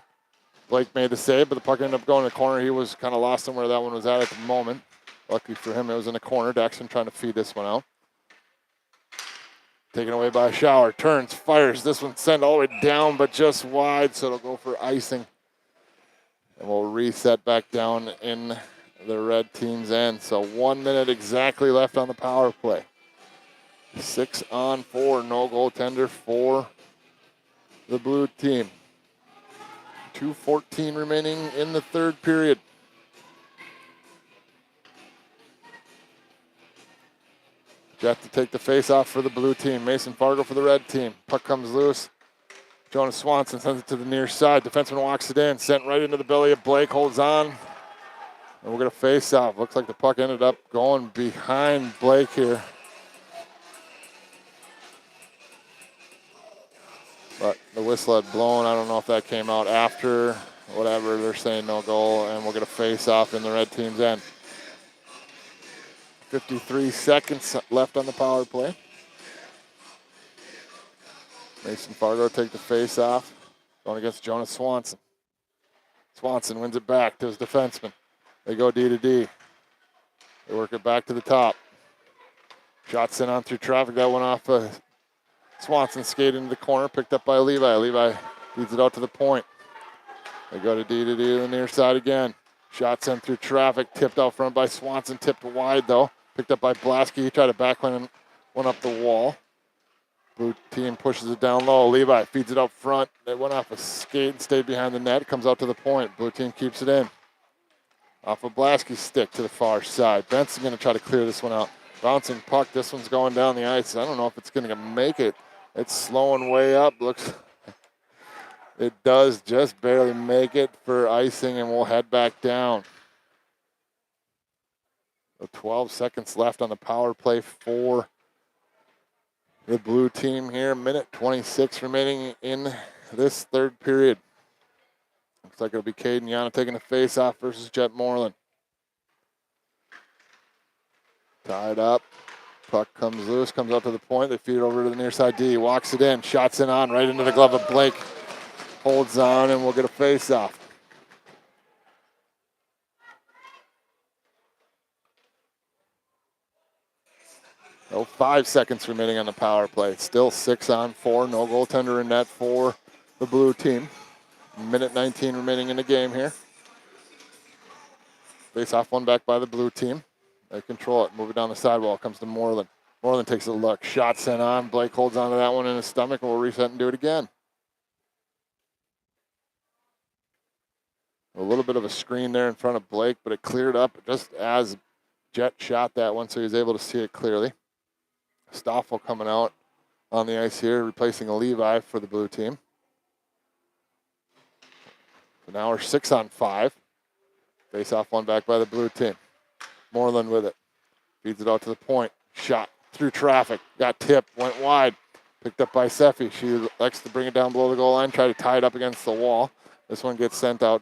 S1: Blake made the save, but the puck ended up going in the corner. He was kind of lost on where that one was at the moment. Lucky for him, it was in the corner. Daxton trying to feed this one out. Taken away by Shower. Turns, fires. This one sent all the way down, but just wide, so it'll go for icing. And we'll reset back down in the red team's end. So 1 minute exactly left on the power play. 6-on-4, no goaltender for the blue team. 2:14 remaining in the third period. Jet to take the face off for the blue team. Mason Fargo for the red team. Puck comes loose. Jonas Swanson sends it to the near side. Defenseman walks it in. Sent right into the belly of Blake. Holds on. And we're going to face off. Looks like the puck ended up going behind Blake here. But the whistle had blown. I don't know if that came out after. Whatever. They're saying no goal. And we're going to face off in the red team's end. 53 seconds left on the power play. Mason Fargo take the face off. Going against Jonas Swanson. Swanson wins it back to his defenseman. They go D to D. They work it back to the top. Shots in on through traffic. That went off Swanson skated into the corner, picked up by Levi. Levi feeds it out to the point. They go to D to the near side again. Shots in through traffic, tipped out front by Swanson, tipped wide though. Picked up by Blasky. He tried to backhand and went up the wall. Blue team pushes it down low. Levi feeds it up front. It went off a skate and stayed behind the net. It comes out to the point. Blue team keeps it in. Off of Blasky's stick to the far side. Benson's going to try to clear this one out. Bouncing puck. This one's going down the ice. I don't know if it's going to make it. It's slowing way up. Looks it does just barely make it for icing, and we'll head back down. So 12 seconds left on the power play for the blue team here. Minute 26 remaining in this third period. Looks like it'll be Caden Yana taking the face off versus Jet Moreland. Tied up. Puck comes loose, comes out to the point. They feed it over to the near side D. Walks it in. Shots in on right into the glove of Blake. Holds on, and we'll get a face off. Oh, 5 seconds remaining on the power play. It's still 6-on-4. No goaltender in net for the blue team. Minute 19 remaining in the game here. Face off one back by the blue team. They control it. Move it down the sidewall. Comes to Moreland. Moreland takes a look. Shot sent on. Blake holds on to that one in his stomach, and we'll reset and do it again. A little bit of a screen there in front of Blake, but it cleared up just as Jet shot that one, so he was able to see it clearly. Stoffel coming out on the ice here, replacing a Levi for the blue team. So now we're 6-on-5. Face off one back by the blue team. Moreland with it. Feeds it out to the point. Shot through traffic. Got tipped. Went wide. Picked up by Seffi. She likes to bring it down below the goal line. Try to tie it up against the wall. This one gets sent out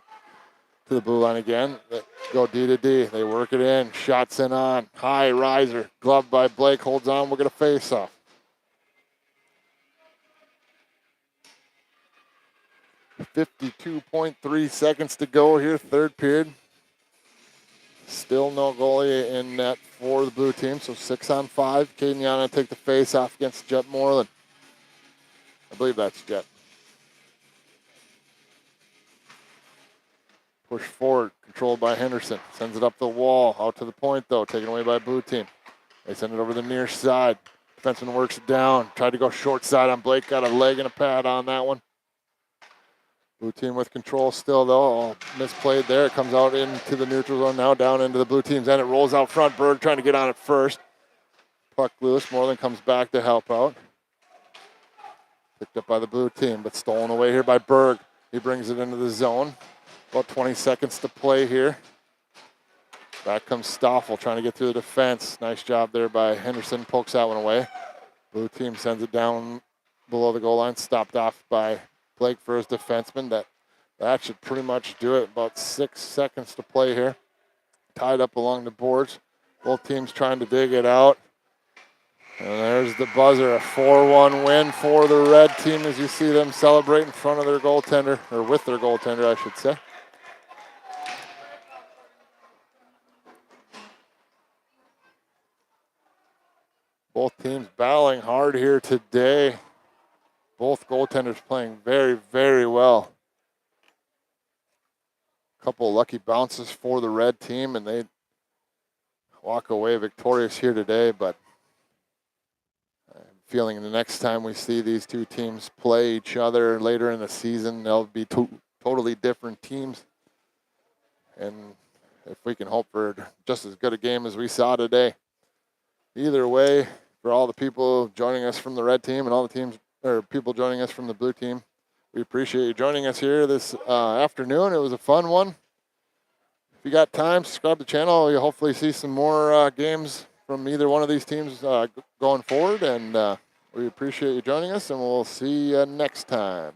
S1: to the blue line again. They go D to D. They work it in. Shots in on. High riser. Gloved by Blake. Holds on. We'll get a face off. .3 seconds to go here. Third period. Still no goalie in net for the blue team. So 6-on-5. Caden Yana take the face off against Jet Moreland. I believe that's Jet. Push forward, controlled by Henderson. Sends it up the wall, out to the point though, taken away by blue team. They send it over the near side. Defenseman works it down. Tried to go short side on Blake, got a leg and a pad on that one. Blue team with control still though, all misplayed there. It comes out into the neutral zone now, down into the blue team's end. It rolls out front, Berg trying to get on it first. Puck loose, Moreland comes back to help out. Picked up by the blue team, but stolen away here by Berg. He brings it into the zone. About 20 seconds to play here. Back comes Stoffel trying to get through the defense. Nice job there by Henderson. Pokes that one away. Blue team sends it down below the goal line. Stopped off by Blake for his defenseman. That should pretty much do it. About 6 seconds to play here. Tied up along the boards. Both teams trying to dig it out. And there's the buzzer, a 4-1 win for the red team as you see them celebrate in front of their goaltender, or with their goaltender, I should say. Both teams battling hard here today. Both goaltenders playing very, very well. A couple of lucky bounces for the red team, and they walk away victorious here today, but I'm feeling the next time we see these two teams play each other later in the season, they'll be two totally different teams. And if we can hope for just as good a game as we saw today. Either way, for all the people joining us from the red team and all the teams or people joining us from the blue team, we appreciate you joining us here this afternoon. It was a fun one. If you got time, subscribe to the channel. You'll hopefully see some more games from either one of these teams going forward. And we appreciate you joining us, and we'll see you next time.